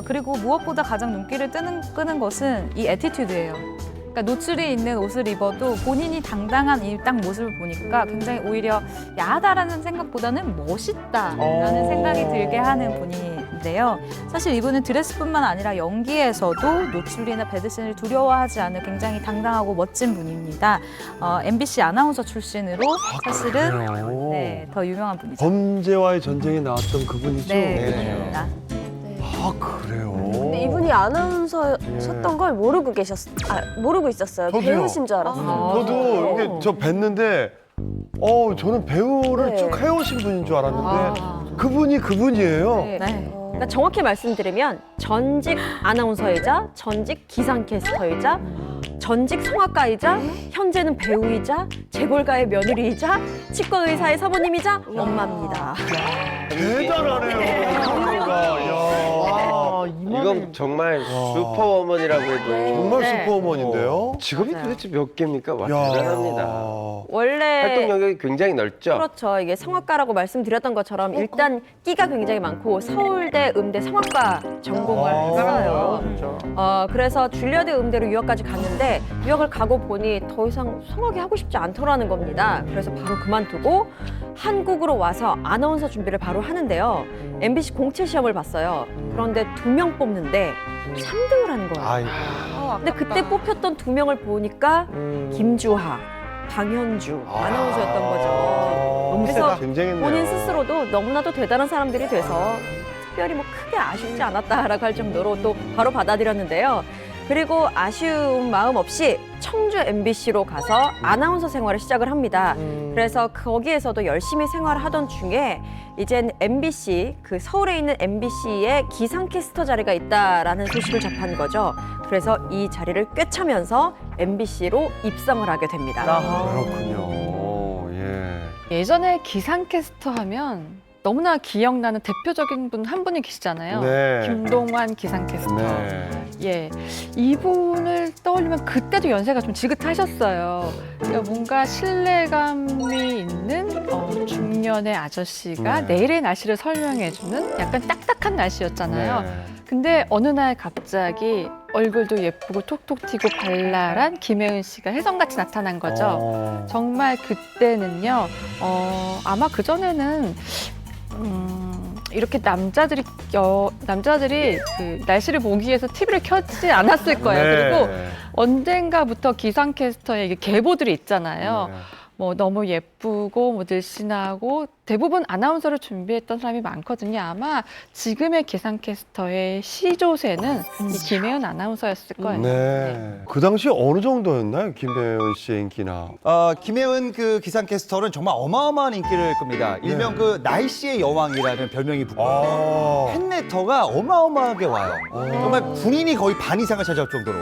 그리고 무엇보다 가장 눈길을 끄는 것은 이 애티튜드예요. 그러니까 노출이 있는 옷을 입어도 본인이 당당한 이 딱 모습을 보니까 굉장히 오히려 야하다라는 생각보다는 멋있다라는 생각이 들게 하는 분인데요. 사실 이분은 드레스뿐만 아니라 연기에서도 노출이나 배드신을 두려워하지 않는 굉장히 당당하고 멋진 분입니다. MBC 아나운서 출신으로 사실은 네, 더 유명한 분이죠. 범죄와의 전쟁에 나왔던 그분이죠. 네, 그분입니다. 아, 그래요? 근데 이분이 아나운서셨던 걸 모르고 있었어요. 저도요. 배우신 줄 알았어요. 저도 이게 저 뵀는데 저는 배우를 네. 쭉 해오신 분인 줄 알았는데 그분이 그분이에요. 네. 그러니까 정확히 말씀드리면 전직 아나운서이자 전직 기상캐스터이자 전직 성악가이자 현재는 배우이자 재벌가의 며느리이자 치과 의사의 사모님이자 엄마입니다. 대단하네요. 이건 정말 슈퍼워먼이라고 해도 정말 네. 슈퍼우먼인데요. 직업이 맞아요. 도대체 몇 개입니까? 와, 야. 대단합니다. 원래 활동 영역이 굉장히 넓죠? 그렇죠. 이게 성악가라고 말씀드렸던 것처럼 일단 끼가 굉장히 많고 서울대 음대 성악과 전공을 했어요. 그래서 줄리어드 음대로 유학까지 갔는데 유학을 가고 보니 더 이상 성악이 하고 싶지 않더라는 겁니다. 그래서 바로 그만두고 한국으로 와서 아나운서 준비를 바로 하는데요. MBC 공채 시험을 봤어요. 그런데 2명 뽑는데 3등을 하는 거예요. 아이고. 근데 그때 뽑혔던 2명을 보니까 김주하, 강현주 아나운서였던 거죠. 그래서 쟁쟁했네요. 본인 스스로도 너무나도 대단한 사람들이 돼서 특별히 뭐 크게 아쉽지 않았다라고 할 정도로 또 바로 받아들였는데요. 그리고 아쉬운 마음 없이 청주 MBC로 가서 아나운서 생활을 시작을 합니다. 그래서 거기에서도 열심히 생활을 하던 중에 이젠 MBC, 그 서울에 있는 MBC에 기상캐스터 자리가 있다라는 소식을 접한 거죠. 그래서 이 자리를 꿰차면서 MBC로 입성을 하게 됩니다. 그렇군요. 예. 예전에 기상캐스터 하면 너무나 기억나는 대표적인 분 한 분이 계시잖아요. 네. 김동완 기상캐스터. 네. 예, 이분을 떠올리면 그때도 연세가 좀 지긋하셨어요. 그러니까 뭔가 신뢰감이 있는 중년의 아저씨가 네. 내일의 날씨를 설명해주는 약간 딱딱한 날씨였잖아요. 네. 근데 어느 날 갑자기 얼굴도 예쁘고 톡톡 튀고 발랄한 김혜은 씨가 혜성같이 나타난 거죠. 정말 그때는요, 아마 그전에는 이렇게 남자들이 그 날씨를 보기 위해서 TV를 켜지 않았을 거예요. 네. 그리고 언젠가부터 기상캐스터의 이게 계보들이 있잖아요. 네. 뭐 너무 예쁘고 뭐 늘씬하고 대부분 아나운서를 준비했던 사람이 많거든요. 아마 지금의 기상캐스터의 시조세는 이 김혜은 아나운서였을 거예요. 네. 그 당시 어느 정도였나요? 김혜은 씨의 인기나. 김혜은 그 기상캐스터는 정말 어마어마한 인기를 끕니다. 일명 그 날씨의 여왕이라는 별명이 붙거든요. 팬레터가 어마어마하게 와요. 정말 군인이 거의 반 이상을 차지할 정도로.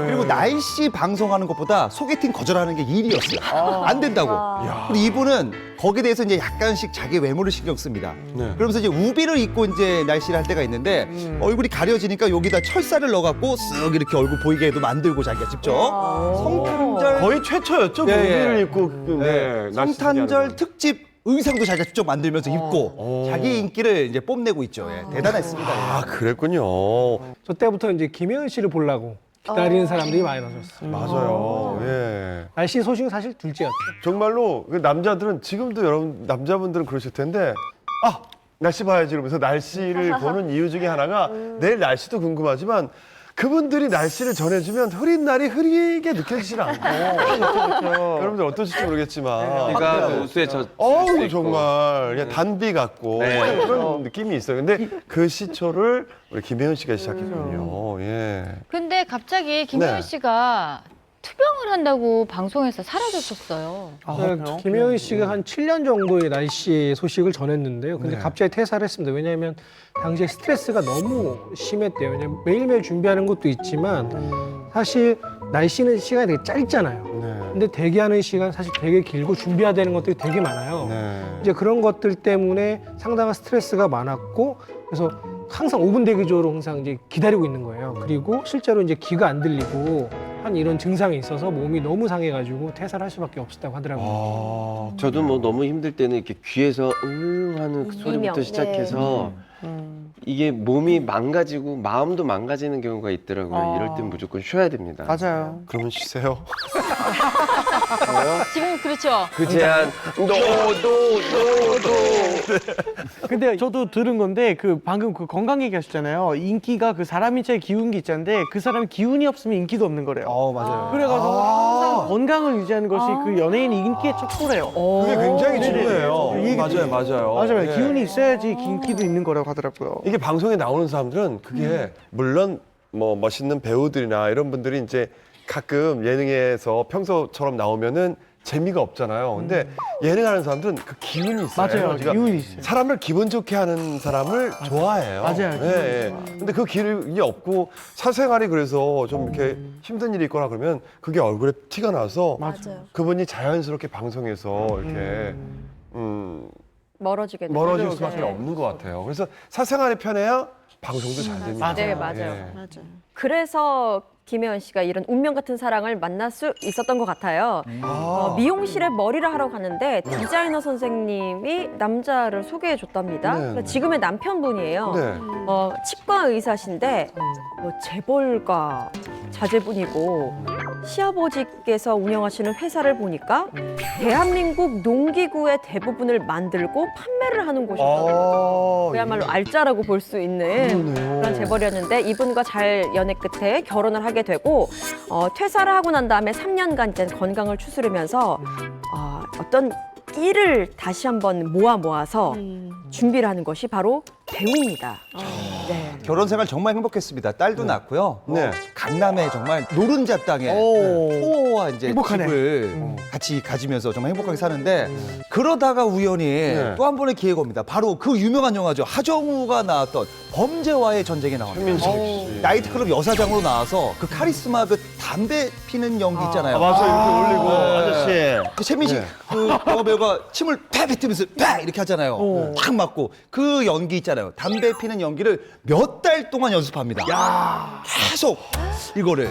그리고 날씨 방송하는 것보다 소개팅 거절하는 게 일이었어요. 안 된다고. 근데 이분은 거기에 대해서 이제 약간씩 자기 외모를 신경 씁니다. 그러면서 이제 우비를 입고 이제 날씨를 할 때가 있는데 얼굴이 가려지니까 여기다 철사를 넣어갖고 쓱 이렇게 얼굴 보이게 해도 만들고 자기가 직접 성탄절 거의 최초였죠. 예, 우비를 예. 입고 날씨 성탄절 준비하는 특집 의상도 자기가 직접 만들면서 입고 자기 인기를 이제 뽐내고 있죠. 예, 대단했습니다. 아, 그랬군요. 저 때부터 이제 김혜은 씨를 보려고 기다리는 사람들이 많이 나섰어요. 맞아요. 예. 날씨 소식은 사실 둘째였죠. 정말로 그 남자들은 지금도 여러분 남자분들은 그러실 텐데 날씨 봐야지 이러면서 날씨를 보는 이유 중에 하나가 내일 날씨도 궁금하지만 그분들이 날씨를 전해주면 흐린 날이 흐리게 느껴지질 않고 여러분들 어떠실지 모르겠지만 비가 우수에 젖 정말 그냥 단비 같고 네. 그런 느낌이 있어요. 근데 그 시초를 우리 김혜은 씨가 시작했군요. 예. 근데 갑자기 김혜은 네. 씨가 투병을 한다고 방송에서 사라졌었어요. 김혜은 씨가 한 7년 정도의 날씨 소식을 전했는데요. 근데 네. 갑자기 퇴사를 했습니다. 왜냐하면 당시에 스트레스가 너무 심했대요. 왜냐면 매일매일 준비하는 것도 있지만 사실 날씨는 시간이 되게 짧잖아요. 근데 대기하는 시간 사실 되게 길고 준비해야 되는 것들이 되게 많아요. 이제 그런 것들 때문에 상당한 스트레스가 많았고 그래서 항상 5분 대기조로 항상 이제 기다리고 있는 거예요. 그리고 실제로 이제 귀가 안 들리고 한 이런 증상이 있어서 몸이 너무 상해가지고 퇴사를 할 수밖에 없었다고 하더라고요. 저도 뭐 너무 힘들 때는 이렇게 귀에서 하는 그 소리부터 이명. 시작해서 이게 몸이 망가지고 마음도 망가지는 경우가 있더라고요. 이럴 땐 무조건 쉬어야 됩니다. 맞아요. 그러면 쉬세요. 지금 그렇죠. 그 제안 근데 저도 들은 건데 그 방금 그 건강 얘기하셨잖아요. 인기가 그 사람 인체의 기운기 있자인데 그 사람 기운이 없으면 인기도 없는 거래요. 맞아요. 그래가지고 항상 건강을 유지하는 것이 그 연예인의 인기의 척도래요. 그게 굉장히 네네. 중요해요. 이 얘기 맞아요. 맞아요. 예. 기운이 있어야지 인기도 있는 거라고 하더라고요. 이게 방송에 나오는 사람들은 그게 물론 뭐 멋있는 배우들이나 이런 분들이 이제 가끔 예능에서 평소처럼 나오면은 재미가 없잖아요. 근데 예능하는 사람들은 그 기운이 있어요. 맞아요. 그러니까 기운이 있어요. 사람을 기분 좋게 하는 사람을 좋아해요. 맞아요. 예, 예. 근데 그 기운이 없고 사생활이 그래서 좀 이렇게 힘든 일이 있거나 그러면 그게 얼굴에 티가 나서 맞아요. 그분이 자연스럽게 방송에서 이렇게 멀어지게 되죠. 멀어질 수밖에 네. 없는 것 같아요. 그래서 사생활이 편해야 방송도 잘 됩니다. 네, 맞아요. 예. 맞아요. 그래서 김혜연 씨가 이런 운명 같은 사랑을 만날 수 있었던 것 같아요. 미용실에 머리를 하러 갔는데 디자이너 선생님이 남자를 소개해 줬답니다. 네. 지금의 남편분이에요. 네. 치과 의사신데 재벌가 자제분이고 시아버지께서 운영하시는 회사를 보니까 대한민국 농기구의 대부분을 만들고 판매를 하는 곳이었거든요. 그야말로 알짜라고 볼 수 있는 그런 재벌이었는데 이분과 잘 연애 끝에 결혼을 하게 되고 퇴사를 하고 난 다음에 3년간 이제 건강을 추스르면서 어떤 일을 다시 한번 모아서 준비를 하는 것이 바로 배우입니다. 네. 결혼 생활 정말 행복했습니다. 딸도 낳고요. 네. 강남에 정말 노른자 땅에 포와 이제 행복하네. 집을 같이 가지면서 정말 행복하게 사는데 그러다가 우연히 또 한 번의 기회가 옵니다. 바로 그 유명한 영화죠. 하정우가 나왔던 범죄와의 전쟁에 나옵니다. 나이트클럽 여사장으로 나와서 그 카리스마 그 담배 피는 연기 있잖아요. 맞아 이렇게 올리고 아저씨. 그 최민식 그 영화 배우가 침을 팍 뱉으면서 팍 이렇게 하잖아요. 확 맞고 그 연기 있잖아요. 담배 피는 연기를 몇 달 동안 연습합니다. 계속 이거를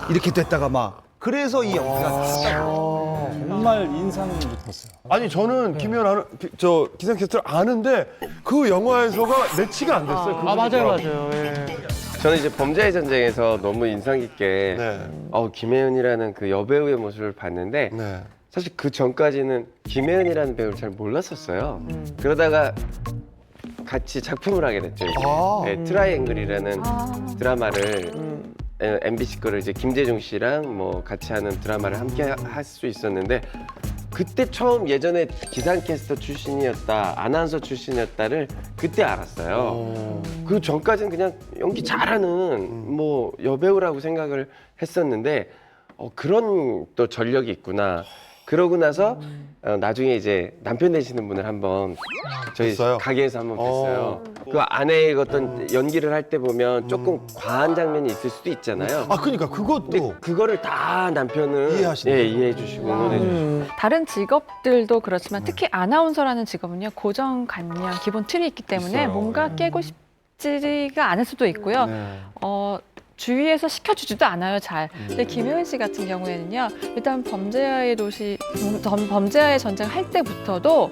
이렇게 됐다가 막 그래서 이 연기가 나왔다고. 정말 인상 깊었어요. 아니 저는 김혜연 기상캐스터를 아는데 그 영화에서가 매치가 안 됐어요. 맞아요. 예. 저는 이제 범죄의 전쟁에서 너무 인상 깊게 김혜은이라는 그 여배우의 모습을 봤는데 네. 사실 그 전까지는 김혜은이라는 배우를 잘 몰랐었어요. 그러다가 같이 작품을 하게 됐죠. 이제. 네, 트라이앵글이라는 드라마를 MBC 거를 이제 김재중 씨랑 뭐 같이 하는 드라마를 함께 할 수 있었는데 그때 처음 예전에 기상캐스터 출신이었다, 아나운서 출신이었다를 그때 알았어요. 그 전까지는 그냥 연기 잘하는 뭐 여배우라고 생각을 했었는데 그런 또 전력이 있구나. 그러고 나서 나중에 이제 남편 되시는 분을 한번 저희 뵀어요? 가게에서 한번 뵀어요. 그 아내의 어떤 연기를 할 때 보면 조금 과한 장면이 있을 수도 있잖아요. 그러니까 그것도 근데 그거를 다 남편은 이해해 주시고 응원해 주시고. 다른 직업들도 그렇지만 특히 아나운서라는 직업은요 고정관념 기본 틀이 있기 때문에 있어요. 뭔가 깨고 싶지가 않을 수도 있고요. 주위에서 시켜주지도 않아요, 잘. 근데 김혜은 씨 같은 경우에는요, 일단 범죄와의 전쟁 할 때부터도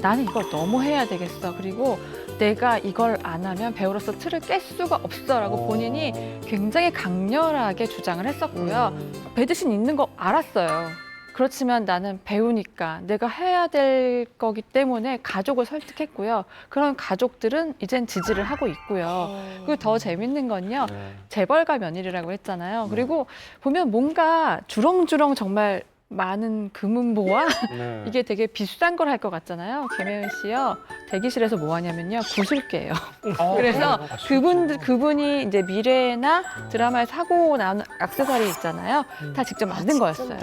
나는 이걸 너무 해야 되겠어. 그리고 내가 이걸 안 하면 배우로서 틀을 깰 수가 없어라고 본인이 굉장히 강렬하게 주장을 했었고요. 배드신 있는 거 알았어요. 그렇지만 나는 배우니까 내가 해야 될 거기 때문에 가족을 설득했고요. 그런 가족들은 이젠 지지를 하고 있고요. 그리고 더 재밌는 건요. 재벌가 며느리라고 했잖아요. 그리고 보면 뭔가 주렁주렁 정말 많은 금은보화 네. 이게 되게 비싼 걸 할 것 같잖아요. 김혜은 씨요 대기실에서 뭐 하냐면요 구슬깨예요. 그래서 그분이 이제 미래나 드라마에서 하고 나온 액세서리 있잖아요. 다 직접 만든 거였어요.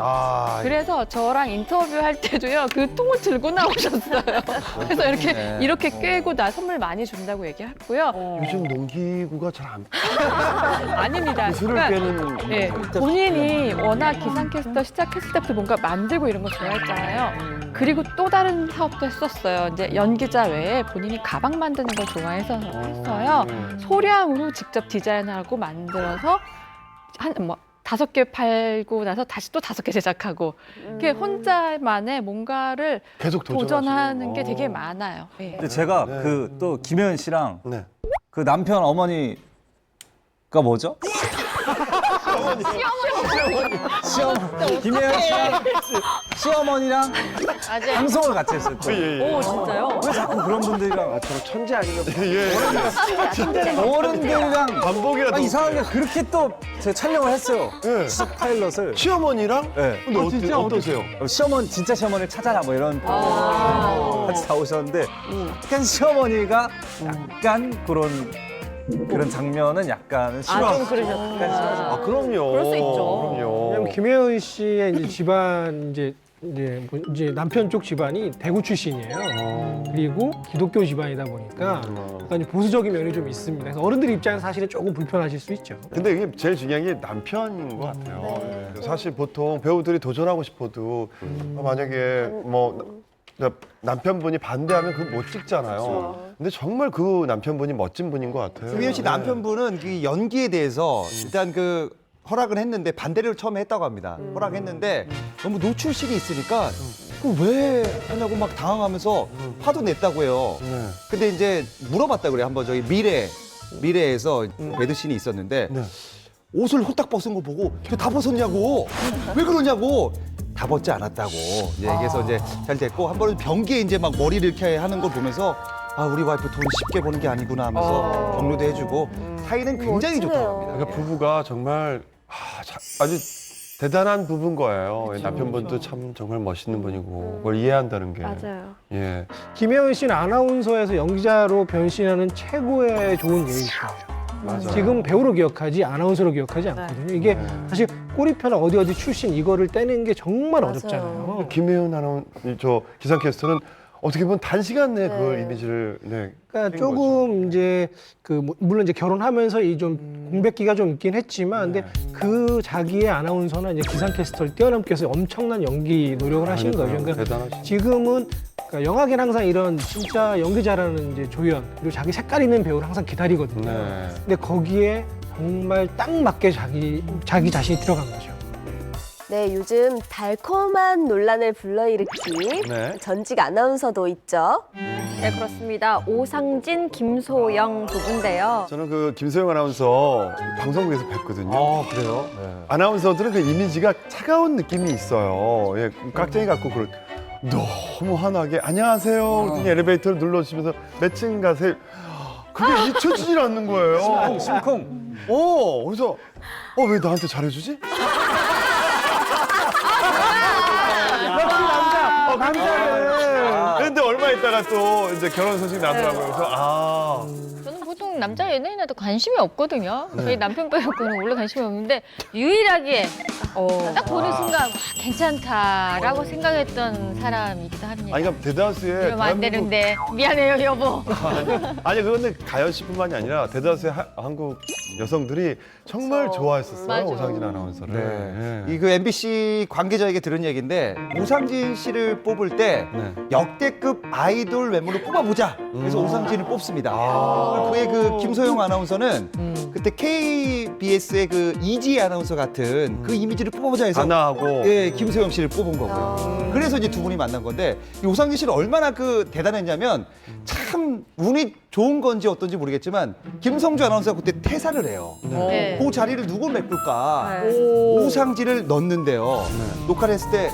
그래서 저랑 인터뷰할 때도요 그 통을 들고 나오셨어요. 그래서 이렇게 꿰고 나 선물 많이 준다고 얘기했고요. 요즘 농기구가 잘 안. 아닙니다. 구슬을 깨는. 네, 본인이 워낙 기상캐스터 시작했을 때부터 뭔가 만들고 이런 거 좋아했잖아요. 그리고 또 다른 사업도 했었어요. 이제 연기자 외에 본인이 가방 만드는 걸 좋아해서 했어요. 소량으로 직접 디자인하고 만들어서 한 5개 팔고 나서 다시 또 5개 제작하고 이렇게 혼자만의 뭔가를 계속 도전하는 게 되게 많아요. 네. 근데 제가 그 또 김혜은 씨랑 네. 그 남편 어머니가 뭐죠? 김혜은 씨랑 시어머니랑 방송을 같이 했어요. 또. 오, 진짜요? 왜 자꾸 그런 분들이랑 저는 천재 아닌가 어른들이랑 반복이라도. 이상하게 그렇게 또 제 촬영을 했어요. 시작 파일럿을. 시어머니랑? 네. 근데 어떠세요? 시어머니 진짜 시어머니를 찾아라 뭐 이런 같이 나오셨는데 약간 시어머니가 약간 그런 장면은 약간은 싫어. 좀 그러셨구나. 그럼요. 그럴 수 있죠. 그럼요. 왜냐면 김혜은 씨의 이제 집안 이제 남편 쪽 집안이 대구 출신이에요. 그리고 기독교 집안이다 보니까 약간 보수적인 면이 좀 있습니다. 그래서 어른들 입장에서 사실은 조금 불편하실 수 있죠. 근데 이게 제일 중요한 게 남편인 것 같아요. 사실 보통 배우들이 도전하고 싶어도 만약에 뭐 남편분이 반대하면 그거 못 찍잖아요. 근데 정말 그 남편분이 멋진 분인 것 같아요. 김혜연 씨 남편분은 그 연기에 대해서 일단 그 허락을 했는데 반대를 처음에 했다고 합니다. 허락했는데 너무 노출실이 있으니까 그거 왜 하냐고 막 당황하면서 화도 냈다고 해요. 근데 이제 물어봤다 그래요. 한번 저기 미래에서 배드신이 있었는데 옷을 홀딱 벗은 거 보고 왜 다 벗었냐고 왜 그러냐고 다 벗지 않았다고 이제 얘기해서 이제 잘 됐고 한 번은 변기에 이제 막 머리를 이렇게 하는 걸 보면서 아 우리 와이프 돈 쉽게 버는 게 아니구나 하면서 격려도 해주고 사이는 굉장히 좋다고 합니다. 그러니까 부부가 정말 아주 대단한 부부인 거예요. 남편분도 참 정말 멋있는 분이고 그걸 이해한다는 게. 맞아요. 예. 김혜은 씨는 아나운서에서 연기자로 변신하는 최고의 좋은 예이죠. 맞아요. 지금 배우로 기억하지 아나운서로 기억하지 않거든요. 이게 사실 꼬리표나 어디 출신 이거를 떼는 게 정말 어렵잖아요. 김혜은 저 기상캐스터는 어떻게 보면 단시간 내에 그걸 이미지를 그러니까 조금 이제 물론 이제 결혼하면서 이 좀 공백기가 좀 있긴 했지만 근데 그 자기의 아나운서나 이제 기상캐스터를 뛰어넘기 위해서 엄청난 연기 노력을 하신 거죠. 그러니까 대단하시죠. 지금은 그러니까 영화계는 항상 이런 진짜 연기 잘하는 이제 조연 그리고 자기 색깔 있는 배우를 항상 기다리거든요. 근데 거기에 정말 딱 맞게 자기 자신이 들어간 거죠. 네, 요즘 달콤한 논란을 불러일으킨 전직 아나운서도 있죠. 네, 그렇습니다. 오상진, 김소영 부부인데요. 저는 그 김소영 아나운서 방송국에서 뵀거든요. 그래요? 아나운서들은 그 이미지가 차가운 느낌이 있어요. 예, 깍쟁이 같고 너무 환하게 안녕하세요. 그랬더니 엘리베이터를 눌러주시면서 몇 층 가세요. 그게 잊혀지질 않는 거예요. 심쿵. 그래서 왜 나한테 잘해주지? 남자. 근데 얼마 있다가 또 이제 결혼 소식 나더라고요. 그래서 저는 보통 남자 연예인한테 관심이 없거든요. 저희 남편 빼고는 원래 관심이 없는데 유일하게 딱 보는 순간 와, 괜찮다라고 생각했던 사람이기도 합니다. 아니 그러니까 대다수의 이러면 안 되는데 미안해요 여보. 아니 그런데 가연 씨뿐만이 아니라 대다수의 한국 여성들이 정말 좋아했었어요. 맞아. 오상진 아나운서를. 이 그 MBC 관계자에게 들은 얘기인데 오상진 씨를 뽑을 때 역대급 아이돌 외모로 뽑아보자. 그래서 오상진을 뽑습니다. 그의 그 김소영 아나운서는 그때 KBS의 그 이지혜 아나운서 같은 그 이미지를 뽑아보자 해서 아나하고 김소영 씨를 뽑은 거고요. 그래서 이제 두 분이 만난 건데 이 오상진 씨는 얼마나 그 대단했냐면 참 운이 좋은 건지 어떤지 모르겠지만 김성주 아나운서가 그때 퇴사를 해요. 네. 그 자리를 누구 메꿀까? 오상진을 넣는데요. 녹화를 했을 때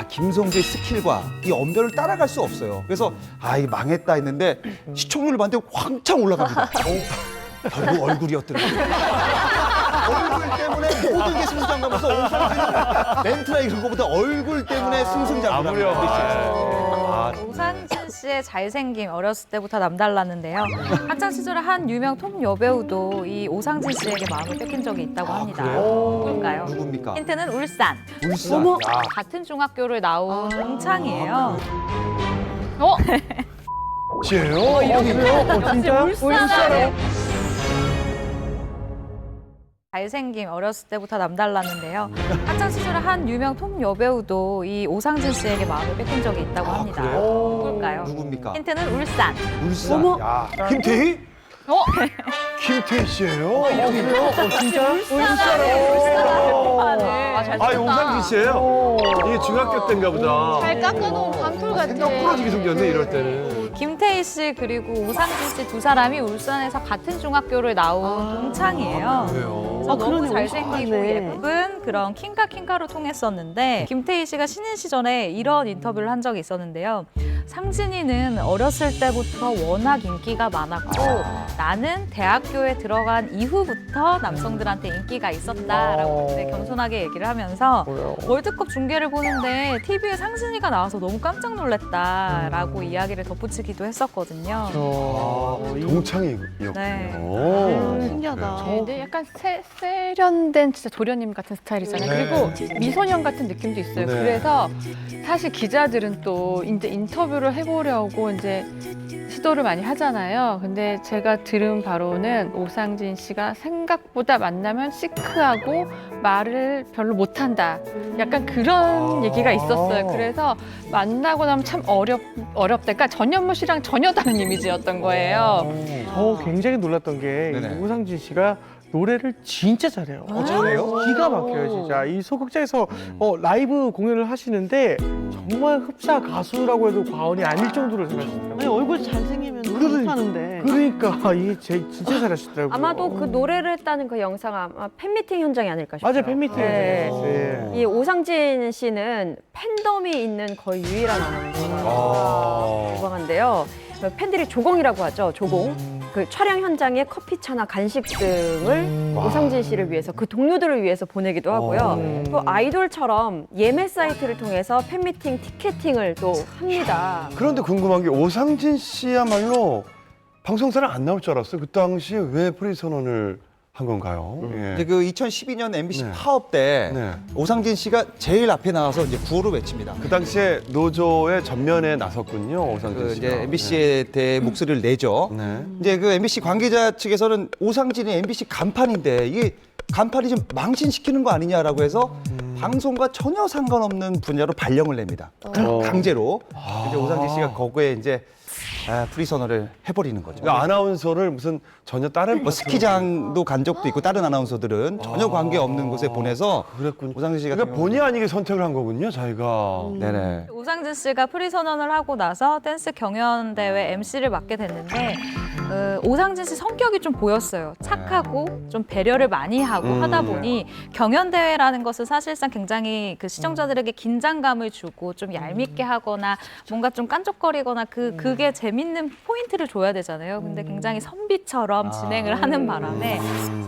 김성주의 스킬과 이 언변을 따라갈 수 없어요. 그래서 이 망했다 했는데 시청률을 봤는데 왕창 올라갑니다. 결국 얼굴이었더라고요. 얼굴 때문에 모든 게 승승장구하면서 오상진은 멘트나 이런 거보다 얼굴 때문에 승승장구합니다. 오상진 씨의 잘생김 어렸을 때부터 남달랐는데요. 학창 시절에 한 유명 톱 여배우도 이 오상진 씨에게 마음을 뺏긴 적이 있다고 합니다. 누굴까요? 누굽니까? 힌트는 울산. 울산. 어머, 같은 중학교를 나온 동창이에요. 씨예요? 그래요? 진짜요? 울산에 잘생김 어렸을 때부터 남달랐는데요. 학창 시절에 한 유명 톱 여배우도 이 오상진 씨에게 마음을 뺏긴 적이 있다고 합니다. 누굴까요? 누굽니까? 힌트는 울산. 울산. 어머. 야, 김태희? 김태희 씨예요? 진짜? 아, 오상진 씨예요? 이게 중학교 때인가 보다. 잘 깎아놓은 방풀 같아. 생각 부러지게 생겼네, 이럴 때는. 김태희 씨 그리고 오상진 씨 두 사람이 울산에서 같은 중학교를 나온 동창이에요. 그래요? 그래서 너무 그러네, 잘생기고 울산에. 예쁜 그런 킹카로 통했었는데 김태희 씨가 신인 시절에 이런 인터뷰를 한 적이 있었는데요. 상진이는 어렸을 때부터 워낙 인기가 많았고 나는 대학교에 들어간 이후부터 남성들한테 인기가 있었다라고 되게 겸손하게 얘기를 하면서 월드컵 중계를 보는데 TV에 상진이가 나와서 너무 깜짝 놀랐다라고 이야기를 덧붙이기도 했었거든요. 동창이었군요. 네. 신기하다. 근데 약간 세련된 진짜 도련님 같은 스타일이잖아요. 네. 그리고 미소년 같은 느낌도 있어요. 네. 그래서 사실 기자들은 또 이제 인터뷰를 해보려고 이제 시도를 많이 하잖아요. 근데 제가 들은 바로는 오상진 씨가 생각보다 만나면 시크하고 말을 별로 못한다. 약간 그런 얘기가 있었어요. 그래서 만나고 나면 참 어렵다. 그러니까 전현무 씨랑 전혀 다른 이미지였던 거예요. 저 굉장히 놀랐던 게 네네. 오상진 씨가 노래를 진짜 잘해요. 잘해요? 기가 막혀요, 진짜. 이 소극장에서 라이브 공연을 하시는데 정말 흡사 가수라고 해도 과언이 아닐 정도로 잘하시더라고요. 아니, 얼굴 잘생기면 그러니- 못하는데. 그러니까 이게 진짜 잘하시더라고요. 아마도 그 노래를 했다는 그 영상 아마 팬미팅 현장이 아닐까 싶어요. 맞아요, 팬미팅. 네. 이 오상진 씨는 팬덤이 있는 거의 유일한 아나운서라고 유명한데요. 팬들이 조공이라고 하죠. 조공. 그 촬영 현장에 커피차나 간식 등을 오상진 씨를 위해서 그 동료들을 위해서 보내기도 하고요. 또 아이돌처럼 예매 사이트를 통해서 팬미팅 티켓팅을 또 합니다. 그런데 궁금한 게 오상진 씨야말로 방송사를 안 나올 줄 알았어요. 그 당시에 왜 프리 선언을 한 건가요? 예. 이제 그 2012년 MBC 네. 파업 때 네. 오상진 씨가 제일 앞에 나와서 이제 구호를 외칩니다. 그 당시에 노조의 전면에 나섰군요, 오상진 그 씨가. 이제 MBC에 대해 목소리를 내죠. 네. 이제 그 MBC 관계자 측에서는 오상진이 MBC 간판인데 이게 간판이 좀 망신시키는 거 아니냐라고 해서 방송과 전혀 상관없는 분야로 발령을 냅니다. 강제로. 이제 오상진 씨가 거기에 이제 프리 선언을 해버리는 거죠. 그러니까 아나운서를 무슨 전혀 다른 뭐 스키장도 간 적도 있고 다른 아나운서들은 전혀 관계 없는 곳에 보내서 그랬군. 오상진 씨가 그러니까 본의 아니게 선택을 한 거군요, 자기가. 네네. 오상진 씨가 프리 선언을 하고 나서 댄스 경연 대회 MC를 맡게 됐는데 오상진 씨 성격이 좀 보였어요. 착하고 좀 배려를 많이 하고 하다 보니 경연 대회라는 것은 사실상 굉장히 그 시청자들에게 긴장감을 주고 좀 얄밉게 하거나 뭔가 좀 깐족거리거나 그게 재밌는 포인트를 줘야 되잖아요. 근데 굉장히 선비처럼 진행을 하는 바람에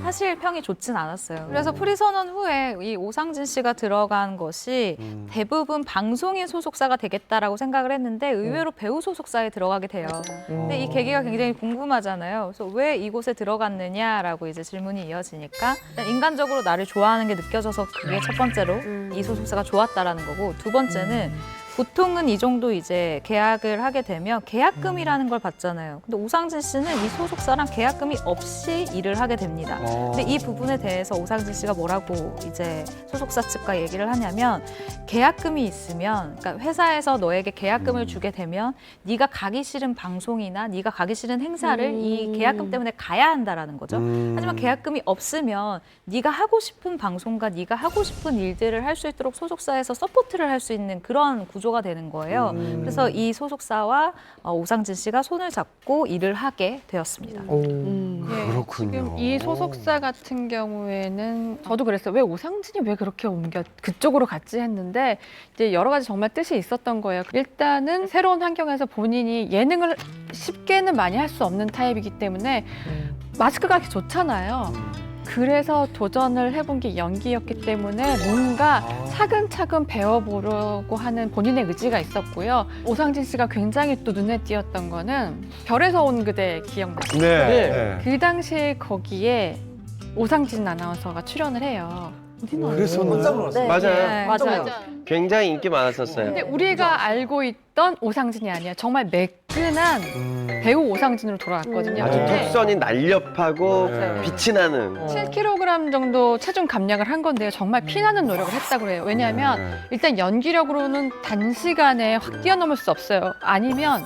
사실 평이 좋진 않았어요. 그래서 프리 선언 후에 이 오상진 씨가 들어간 것이 대부분 방송인 소속사가 되겠다라고 생각을 했는데 의외로 배우 소속사에 들어가게 돼요. 근데 이 계기가 굉장히 궁금하잖아요. 그래서 왜 이곳에 들어갔느냐라고 이제 질문이 이어지니까 일단 인간적으로 나를 좋아하는 게 느껴져서 그게 첫 번째로 이 소속사가 좋았다라는 거고, 두 번째는 보통은 이 정도 이제 계약을 하게 되면 계약금이라는 걸 받잖아요. 근데 오상진 씨는 이 소속사랑 계약금이 없이 일을 하게 됩니다. 근데 이 부분에 대해서 오상진 씨가 뭐라고 이제 소속사 측과 얘기를 하냐면, 계약금이 있으면, 그러니까 회사에서 너에게 계약금을 주게 되면 네가 가기 싫은 방송이나 네가 가기 싫은 행사를 이 계약금 때문에 가야 한다라는 거죠. 하지만 계약금이 없으면 네가 하고 싶은 방송과 네가 하고 싶은 일들을 할 수 있도록 소속사에서 서포트를 할 수 있는 그런 구조가 되는 거예요. 그래서 이 소속사와 오상진 씨가 손을 잡고 일을 하게 되었습니다. 그렇군요. 지금 이 소속사 같은 경우에는 저도 그랬어요. 왜 오상진이 왜 그렇게 그쪽으로 갔지 했는데 이제 여러 가지 정말 뜻이 있었던 거예요. 일단은 새로운 환경에서 본인이 예능을 쉽게는 많이 할 수 없는 타입이기 때문에 마스크가 좋잖아요. 그래서 도전을 해본 게 연기였기 때문에 뭔가 차근차근 배워보려고 하는 본인의 의지가 있었고요. 오상진 씨가 굉장히 또 눈에 띄었던 거는 별에서 온 그대 기억나시죠? 네. 그 당시에 거기에 오상진 아나운서가 출연을 해요. 그래서 깜짝 놀랐어요. 맞아요. 맞아요. 굉장히 인기 많았었어요. 근데 우리가 알고 있던 오상진이 아니에요. 정말 매끈한 배우 오상진으로 돌아왔거든요. 아주 근데 턱선이 날렵하고 맞아요. 빛이 나는. 7kg 정도 체중 감량을 한 건데요. 정말 피나는 노력을 했다고 그래요. 왜냐하면 일단 연기력으로는 단시간에 확 뛰어넘을 수 없어요. 아니면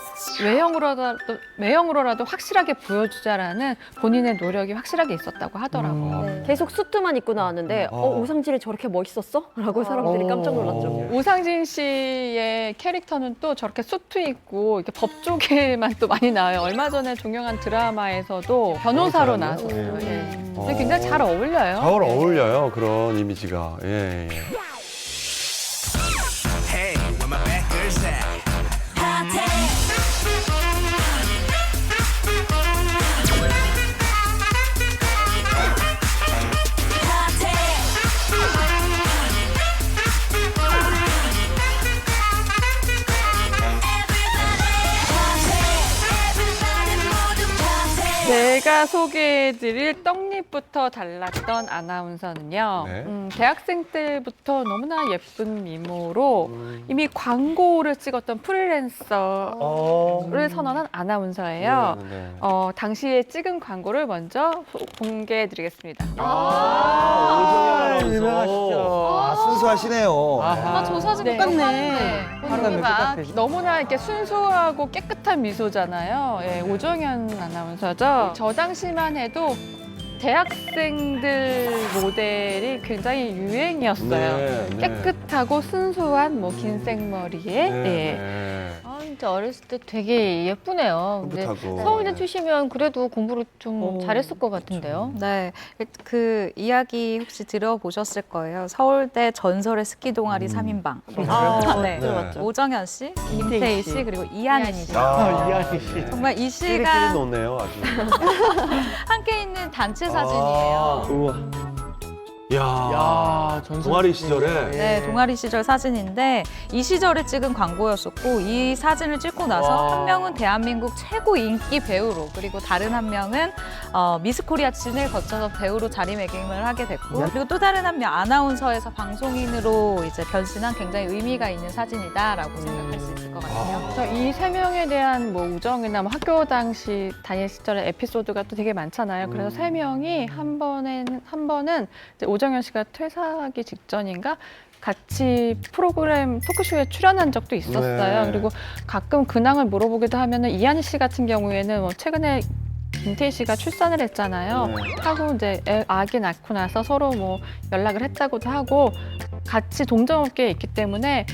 외형으로라도 확실하게 보여주자라는 본인의 노력이 확실하게 있었다고 하더라고요. 네. 계속 수트만 입고 나왔는데 오상진이 저렇게 멋있었어? 라고 사람들이 깜짝 놀랐죠. 오상진 씨의 캐릭터는 또 저렇게 수트 입고 이렇게 법 쪽에만 또 많이 나와요. 얼마 전에 종영한 드라마에서도 변호사로 나왔었어요. 예. 근데 굉장히 잘 어울려요. 잘 어울려요, 그런 이미지가. 예, 예. Hey, where my bad girls at? 제가 소개해드릴 떡잎부터 달랐던 아나운서는요. 네. 대학생 때부터 너무나 예쁜 미모로 이미 광고를 찍었던 프리랜서를 선언한 아나운서예요. 네. 당시에 찍은 광고를 먼저 공개해드리겠습니다. 유명하시죠. 순수하시네요. 저 사진 네. 똑같네. 본인이가 너무나 이렇게 순수하고 깨끗한 미소잖아요. 예, 오정현 아나운서죠. 저 당시만 해도 대학생들 모델이 굉장히 유행이었어요. 네, 네. 깨끗하고 순수한 뭐 긴 생머리에 예. 아, 진짜 어렸을 때 되게 예쁘네요. 근데 뿌듯하고. 서울대 출시면 그래도 공부를 좀 잘했을 것 같은데요. 네, 그 이야기 혹시 들어보셨을 거예요. 서울대 전설의 스키 동아리 3인방. 네. 들어봤죠. 오정현 씨, 김태희 씨, 그리고 이한희 씨. 이한희 씨. 정말 이 끼리끼리 씨가 놓네요, 아주. 함께 있는 단체 사진이에요. 우와. 야, 동아리 시절에. 네, 동아리 시절 사진인데 이 시절에 찍은 광고였었고 이 사진을 찍고 나서 한 명은 대한민국 최고 인기 배우로 그리고 다른 한 명은 미스 코리아 진을 거쳐서 배우로 자리매김을 하게 됐고 그리고 또 다른 한 명 아나운서에서 방송인으로 이제 변신한 굉장히 의미가 있는 사진이다라고 생각할 수 있을 것 같아요. 그래서 이 세 명에 대한 뭐 우정이나 뭐 학교 당시 다닐 시절의 에피소드가 또 되게 많잖아요. 그래서 세 명이 한 번은 이제 오정현 씨가 퇴사하기 직전인가 같이 프로그램 토크쇼에 출연한 적도 있었어요. 네. 그리고 가끔 근황을 물어보기도 하면은 이한희 씨 같은 경우에는 뭐 최근에 김태희 씨가 출산을 했잖아요. 하고 이제 아기 낳고 나서 서로 뭐 연락을 했다고도 하고 같이 동종업계에 있기 때문에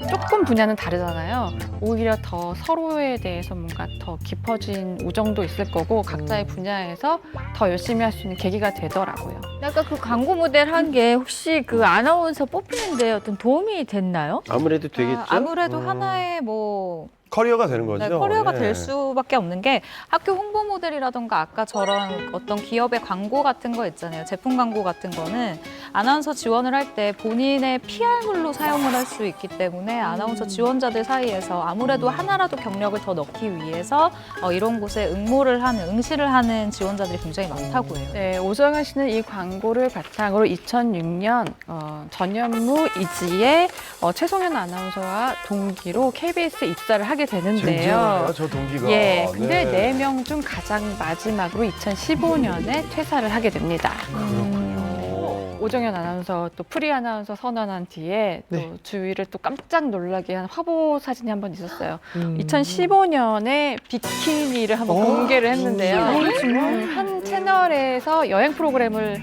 조금 분야는 다르잖아요. 오히려 더 서로에 대해서 뭔가 더 깊어진 우정도 있을 거고 각자의 분야에서 더 열심히 할 수 있는 계기가 되더라고요. 약간 그 광고 모델 한 게 혹시 그 아나운서 뽑히는데 어떤 도움이 됐나요? 아무래도 되겠죠. 아무래도 하나의 뭐 커리어가 되는 거죠. 네, 커리어가 예. 될 수밖에 없는 게 학교 홍보 모델이라던가 아까 저런 어떤 기업의 광고 같은 거 있잖아요. 제품 광고 같은 거는 아나운서 지원을 할 때 본인의 PR물로 사용을 할 수 있기 때문에 아나운서 지원자들 사이에서 아무래도 하나라도 경력을 더 넣기 위해서 이런 곳에 응시를 하는 지원자들이 굉장히 많다고 해요. 네, 오정현 씨는 이 광고를 바탕으로 2006년 전현무 이지의 최송현 아나운서와 동기로 KBS에 입사를 하게 되는데요. 쟁쟁하네요, 저 동기가. 예, 근데 네. 4명 중 가장 마지막으로 2015년에 퇴사를 하게 됩니다. 오정현 아나운서 또 프리 아나운서 선언한 뒤에 또 주위를 또 깜짝 놀라게 한 화보 사진이 한 번 있었어요. 2015년에 비키니를 한번 공개를 했는데요. 한 채널에서 여행 프로그램을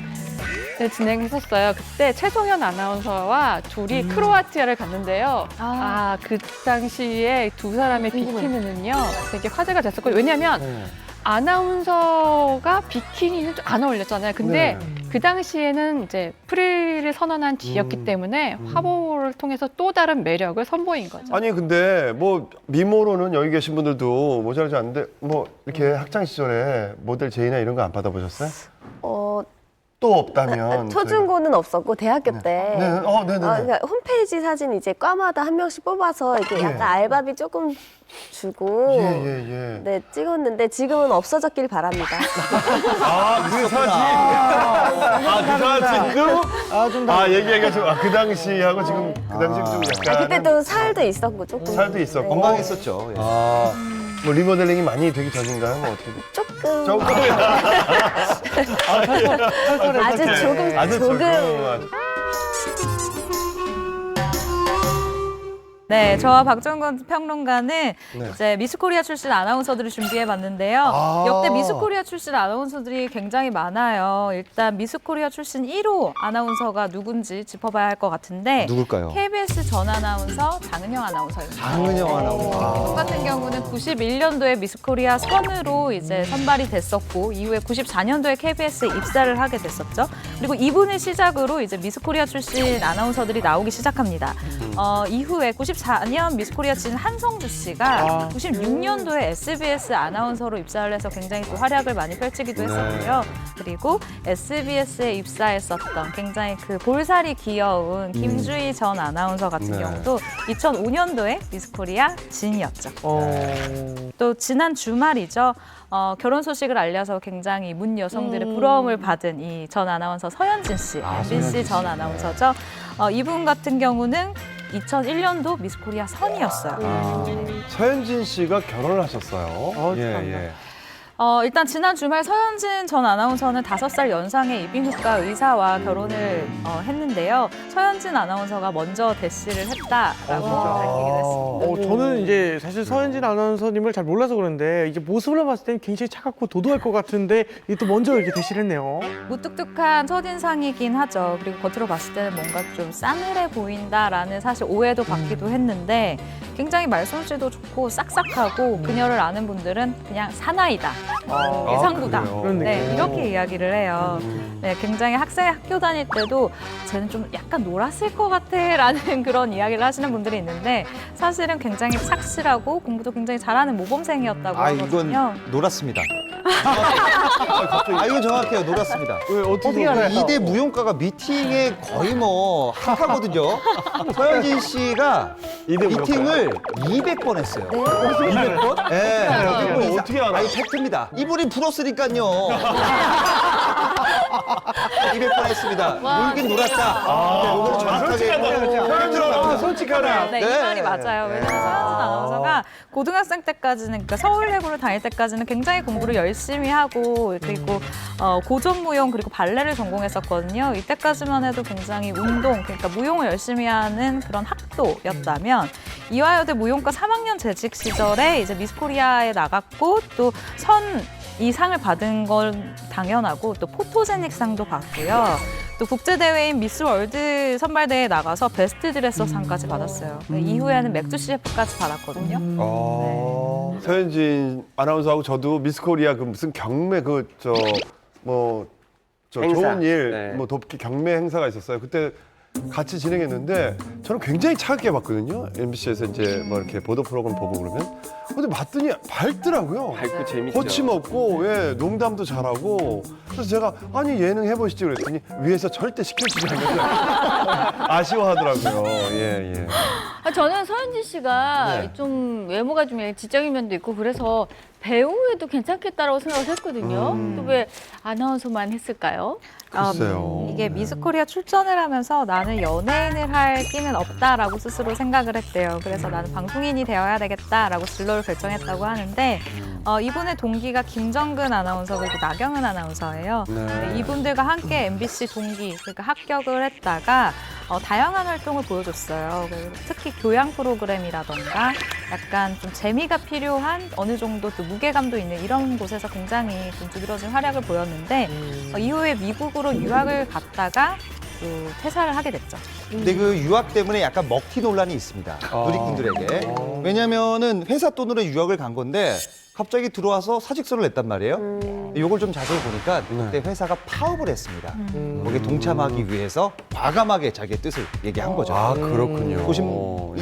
진행했었어요. 그때 최송현 아나운서와 둘이 크로아티아를 갔는데요. 그 당시에 두 사람의 비키니는요 되게 화제가 됐었고 왜냐하면 아나운서가 비키니는 좀 안 어울렸잖아요. 근데 그 당시에는 이제 프리를 선언한 뒤였기 때문에 화보를 통해서 또 다른 매력을 선보인 거죠. 아니 근데 뭐 미모로는 여기 계신 분들도 모자라지 않는데 뭐 이렇게 학창 시절에 모델 제의나 이런 거 안 받아보셨어요? 또 없다면 초중고는 없었고 대학교 때 네네. 그러니까 홈페이지 사진 이제 과마다 한 명씩 뽑아서 이게 약간 알바비 조금 주고 네 찍었는데 지금은 없어졌길 바랍니다. 그 사진도 얘기하기가 좀 그 당시하고 지금 그 당시 좀 약간 그때 또 살도 있었고 조금 살도 있었고 건강했었죠. 예. 뭐 리모델링이 많이 되기 전인가요? 뭐 어떻게? 조금 아주 조금. 네, 저와 박정건 평론가는 이제 미스코리아 출신 아나운서들을 준비해봤는데요. 역대 미스코리아 출신 아나운서들이 굉장히 많아요. 일단 미스코리아 출신 1호 아나운서가 누군지 짚어봐야 할 것 같은데 누굴까요? KBS 전 아나운서 장은영 아나운서입니다. 장은영 아나운서. 이분 같은 경우는 91년도에 미스코리아 선으로 이제 선발이 됐었고 이후에 94년도에 KBS에 입사를 하게 됐었죠. 그리고 이분을 시작으로 이제 미스코리아 출신 아나운서들이 나오기 시작합니다. 이후에 94년 미스코리아 출신 한성주 씨가 96년도에 SBS 아나운서로 입사를 해서 굉장히 또 활약을 많이 펼치기도 했었고요. 그리고 SBS에 입사했었던 굉장히 그 볼살이 귀여운 김주희 전 아나운서 같은 경우도 2005년도에 미스코리아 진이었죠. 또 지난 주말이죠. 결혼 소식을 알려서 굉장히 문 여성들의 부러움을 받은 이 전 아나운서 서현진 씨, MBC 전 아나운서죠. 이분 같은 경우는 2001년도 미스코리아 선이었어요. 서현진 씨가 결혼을 하셨어요. 일단 지난 주말 서현진 전 아나운서는 5살 연상의 이비인후과 의사와 결혼을 했는데요. 서현진 아나운서가 먼저 대시를 했다라고 밝히기도 했습니다. 저는 이제 사실 서현진 아나운서님을 잘 몰라서 그런데 이제 모습을 봤을 땐 굉장히 차갑고 도도할 것 같은데 이게 또 먼저 이렇게 대시를 했네요. 무뚝뚝한 첫인상이긴 하죠. 그리고 겉으로 봤을 때는 뭔가 좀 싸늘해 보인다라는 사실 오해도 받기도 했는데 굉장히 말솜씨도 좋고 싹싹하고 그녀를 아는 분들은 그냥 사나이다. 예상보다. 네, 이렇게 이야기를 해요. 네, 굉장히 학교 다닐 때도 쟤는 좀 약간 놀았을 것 같아라는 그런 이야기를 하시는 분들이 있는데 사실은 굉장히 착실하고 공부도 굉장히 잘하는 모범생이었다고 하거든요. 이건 놀았습니다. 이건 정확해요. 놀았습니다. 왜 어떻게 알아요? 2대 무용과가 미팅에 거의 뭐 핫하거든요. 서현진 씨가 미팅을 200번 했어요. 200번? 네. 어떻게 알아요? 팩트입니다. 이분이 불었으니까요. 200번 했습니다. 놀긴 놀았다. 이거는 정확하게 솔직하다. 네, 이 말이 맞아요. 왜냐면 서현진 아나운서가 고등학생 때까지는, 그러니까 서울예고를 다닐 때까지는 굉장히 공부를 열심히 하고 그리고 고전무용 그리고 발레를 전공했었거든요. 이때까지만 해도 굉장히 운동, 그러니까 무용을 열심히 하는 그런 학도였다면 이화여대 무용과 3학년 재직 시절에 이제 미스코리아에 나갔고 또 이 상을 받은 건 당연하고 또 포토제닉 상도 받고요. 또 국제대회인 미스 월드 선발대회에 나가서 베스트 드레서 상까지 받았어요. 이후에는 맥주 CF까지 받았거든요. 서현진 아나운서하고 저도 미스코리아 그 무슨 경매 좋은 일 돕기 경매 행사가 있었어요. 그때 같이 진행했는데 저는 굉장히 차갑게 봤거든요. MBC에서 이제 뭐 이렇게 보도 프로그램 보고 그러면. 근데 봤더니 밝더라고요. 밝고 재밌죠. 거침없고 농담도 잘하고. 그래서 제가 아니 예능 해보시죠 그랬더니 위에서 절대 시켜주지 않는데 아쉬워하더라고요. 예. 저는 서현진 씨가 좀 외모가 좀 지적인 면도 있고 그래서 배우에도 괜찮겠다라고 생각을 했거든요. 또 왜 아나운서만 했을까요? 글쎄요. 이게 미스코리아 출전을 하면서 나는 연예인을 할 끼는 없다라고 스스로 생각을 했대요. 그래서 나는 방송인이 되어야 되겠다라고 진로를 결정했다고 하는데 이분의 동기가 김정근 아나운서 그리고 나경은 아나운서예요. 이분들과 함께 MBC 동기, 그러니까 합격을 했다가 다양한 활동을 보여줬어요. 특히 교양 프로그램이라던가 약간 좀 재미가 필요한 어느 정도 또 무게감도 있는 이런 곳에서 굉장히 좀 두드러진 활약을 보였는데 이후에 미국으로 유학을 갔다가 또 퇴사를 하게 됐죠. 근데 그 유학 때문에 약간 먹튀 논란이 있습니다. 누리꾼들에게. 왜냐면은 회사 돈으로 유학을 간 건데 갑자기 들어와서 사직서를 냈단 말이에요. 이걸 좀 자세히 보니까 그때 회사가 파업을 했습니다. 거기에 동참하기 위해서 과감하게 자기의 뜻을 얘기한 거죠. 아, 그렇군요. 고심이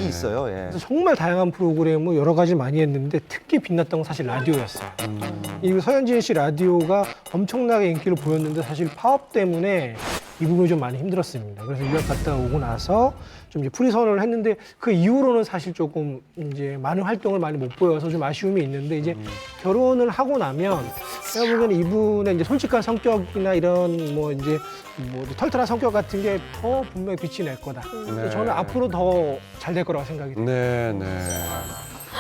있어요. 예. 그래서 정말 다양한 프로그램을 여러 가지 많이 했는데 특히 빛났던 건 사실 라디오였어요. 이 서현진 씨 라디오가 엄청나게 인기를 보였는데 사실 파업 때문에 이 부분이 좀 많이 힘들었습니다. 그래서 유학 갔다 오고 나서 좀 이제 프리 선언을 했는데 그 이후로는 사실 조금 이제 많은 활동을 많이 못 보여서 좀 아쉬움이 있는데 이제 결혼을 하고 나면 제가 보기에는 이분의 이제 솔직한 성격이나 이런 뭐 이제 뭐 털털한 성격 같은 게 더 분명히 빛이 낼 거다. 그래서 저는 앞으로 더 잘 될 거라고 생각이 듭니다. 네, 네.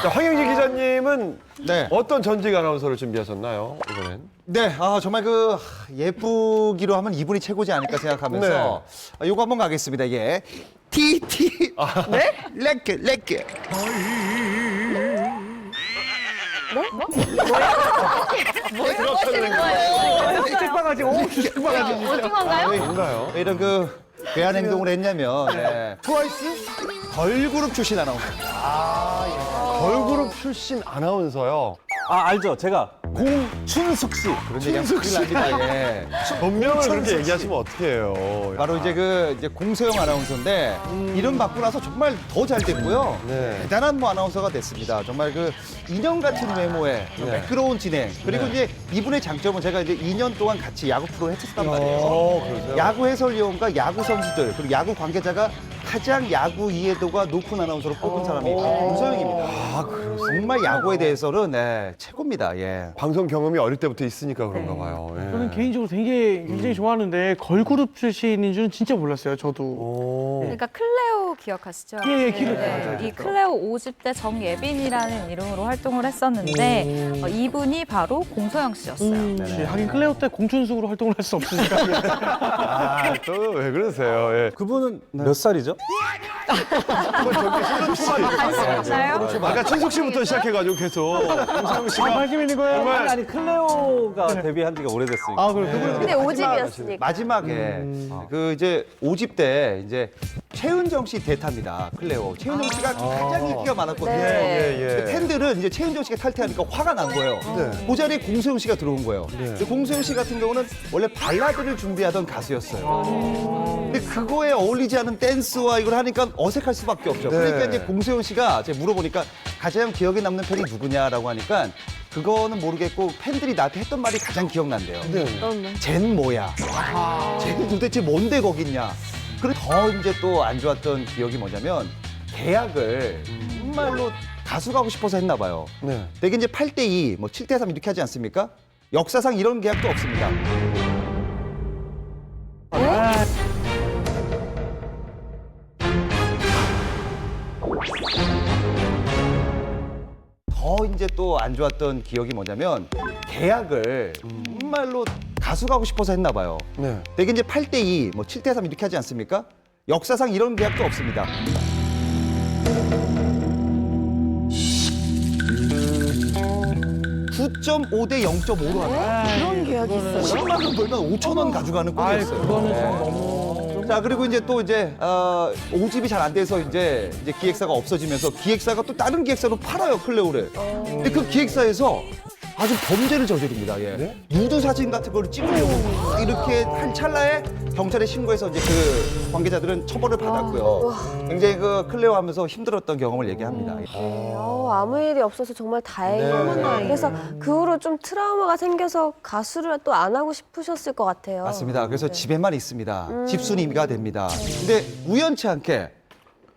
자, 황영지 기자님은 네. 어떤 전직 아나운서를 준비하셨나요, 이번엔? 네, 정말 그 예쁘기로 하면 이분이 최고지 않을까 생각하면서 요거 한번 가겠습니다. 이게 TT 네? 렉게 주식바가지, 주식바가지. 오징어인가요? 뭔가요? 이런 그 괴한 행동을 했냐면 트와이스 걸그룹 출신 아나운서. 걸그룹 출신 아나운서요. 아, 알죠. 제가 공춘숙 씨. 그런 얘기하면 큰일 납니다. 예. 본명을 그렇게 춘숙 씨. 얘기하시면 어떡해요. 바로 이제 공소영 아나운서인데 이름 받고 나서 정말 더 잘 됐고요. 네. 대단한 뭐 아나운서가 됐습니다. 정말 그 인형 같은 외모에 매끄러운 진행. 그리고 이제 이분의 장점은 제가 이제 2년 동안 같이 야구 프로 했었단 말이에요. 그러세요? 야구 해설위원과 야구 선수들 그리고 야구 관계자가 가장 야구 이해도가 높은 아나운서로 뽑은 사람이 공소영입니다. 아, 그렇습니다. 정말 야구에 대해서는 최고입니다. 예. 방송 경험이 어릴 때부터 있으니까 그런가 봐요. 예. 저는 개인적으로 굉장히 좋아하는데 걸그룹 출신인 줄은 진짜 몰랐어요. 저도. 그러니까 클레오 기억하시죠? 예, 기억해요. 네, 맞아요. 이 클레오 5집 때 정예빈이라는 이름으로 활동을 했었는데 이분이 바로 공소영 씨였어요. 역시 하긴 클레오 때 공춘숙으로 활동을 할 수 없으니까. 아, 또 왜 그러세요? 예. 그분은 몇 살이죠? 아까 천숙 씨부터 시작해가지고 계속 공상훈 씨가 관심 있는 거예요? 정말 아니, 클레오가 데뷔한 지가 오래됐으니까. 아, 그래. 그분은 근데 5집이었으니까. 마지막에 그 이제 5집 때 이제 최은정 씨 대타입니다. 클레오. 최은정 씨가 가장 인기가 많았거든요. 네. 근데 팬들은 이제 최은정 씨가 탈퇴하니까 화가 난 거예요. 그 자리에 공소영 씨가 들어온 거예요. 근데 공소영 씨 같은 경우는 원래 발라드를 준비하던 가수였어요. 근데 그거에 어울리지 않은 댄스와 이걸 하니까 어색할 수밖에 없죠. 네. 그러니까 이제 공소영 씨가 제가 물어보니까 가장 기억에 남는 팬이 누구냐라고 하니까 그거는 모르겠고 팬들이 나한테 했던 말이 가장 기억난대요. 쟨 뭐야? 쟨 도대체 뭔데 거기 있냐? 그리고 더 이제 또 안 좋았던 기억이 뭐냐면 계약을 정말로 가수가 하고 싶어서 했나 봐요. 네. 되게 이제 8대2, 뭐 7대3 이렇게 하지 않습니까? 역사상 이런 계약도 없습니다. 더 이제 또 안 좋았던 기억이 뭐냐면 계약을 정말로 가수가 하고 싶어서 했나 봐요. 네. 되게 이제 8대2, 뭐 7대3 이렇게 하지 않습니까? 역사상 이런 계약도 없습니다. (9.5대 0.5로 합니다. 그런 계약이 있어요? 10만 원 벌면 5천 원 가져가는 꼴이었어요. 그거는 좀 너무. 자, 그리고 이제 또 이제 5집이 잘 안 돼서 이제 기획사가 없어지면서 기획사가 또 다른 기획사로 팔아요, 클레오를. 근데 그 기획사에서 아주 범죄를 저지릅니다. 예. 누드 사진 같은 거를 찍으려고 막 이렇게 한 찰나에 경찰에 신고해서 이제 그 관계자들은 처벌을 받았고요. 굉장히 그 클레오 하면서 힘들었던 경험을 얘기합니다. 아무 일이 없어서 정말 다행이에요. 그래서 그 후로 좀 트라우마가 생겨서 가수를 또 안 하고 싶으셨을 것 같아요. 맞습니다. 그래서 집에만 있습니다. 집순이가 됩니다. 근데 우연치 않게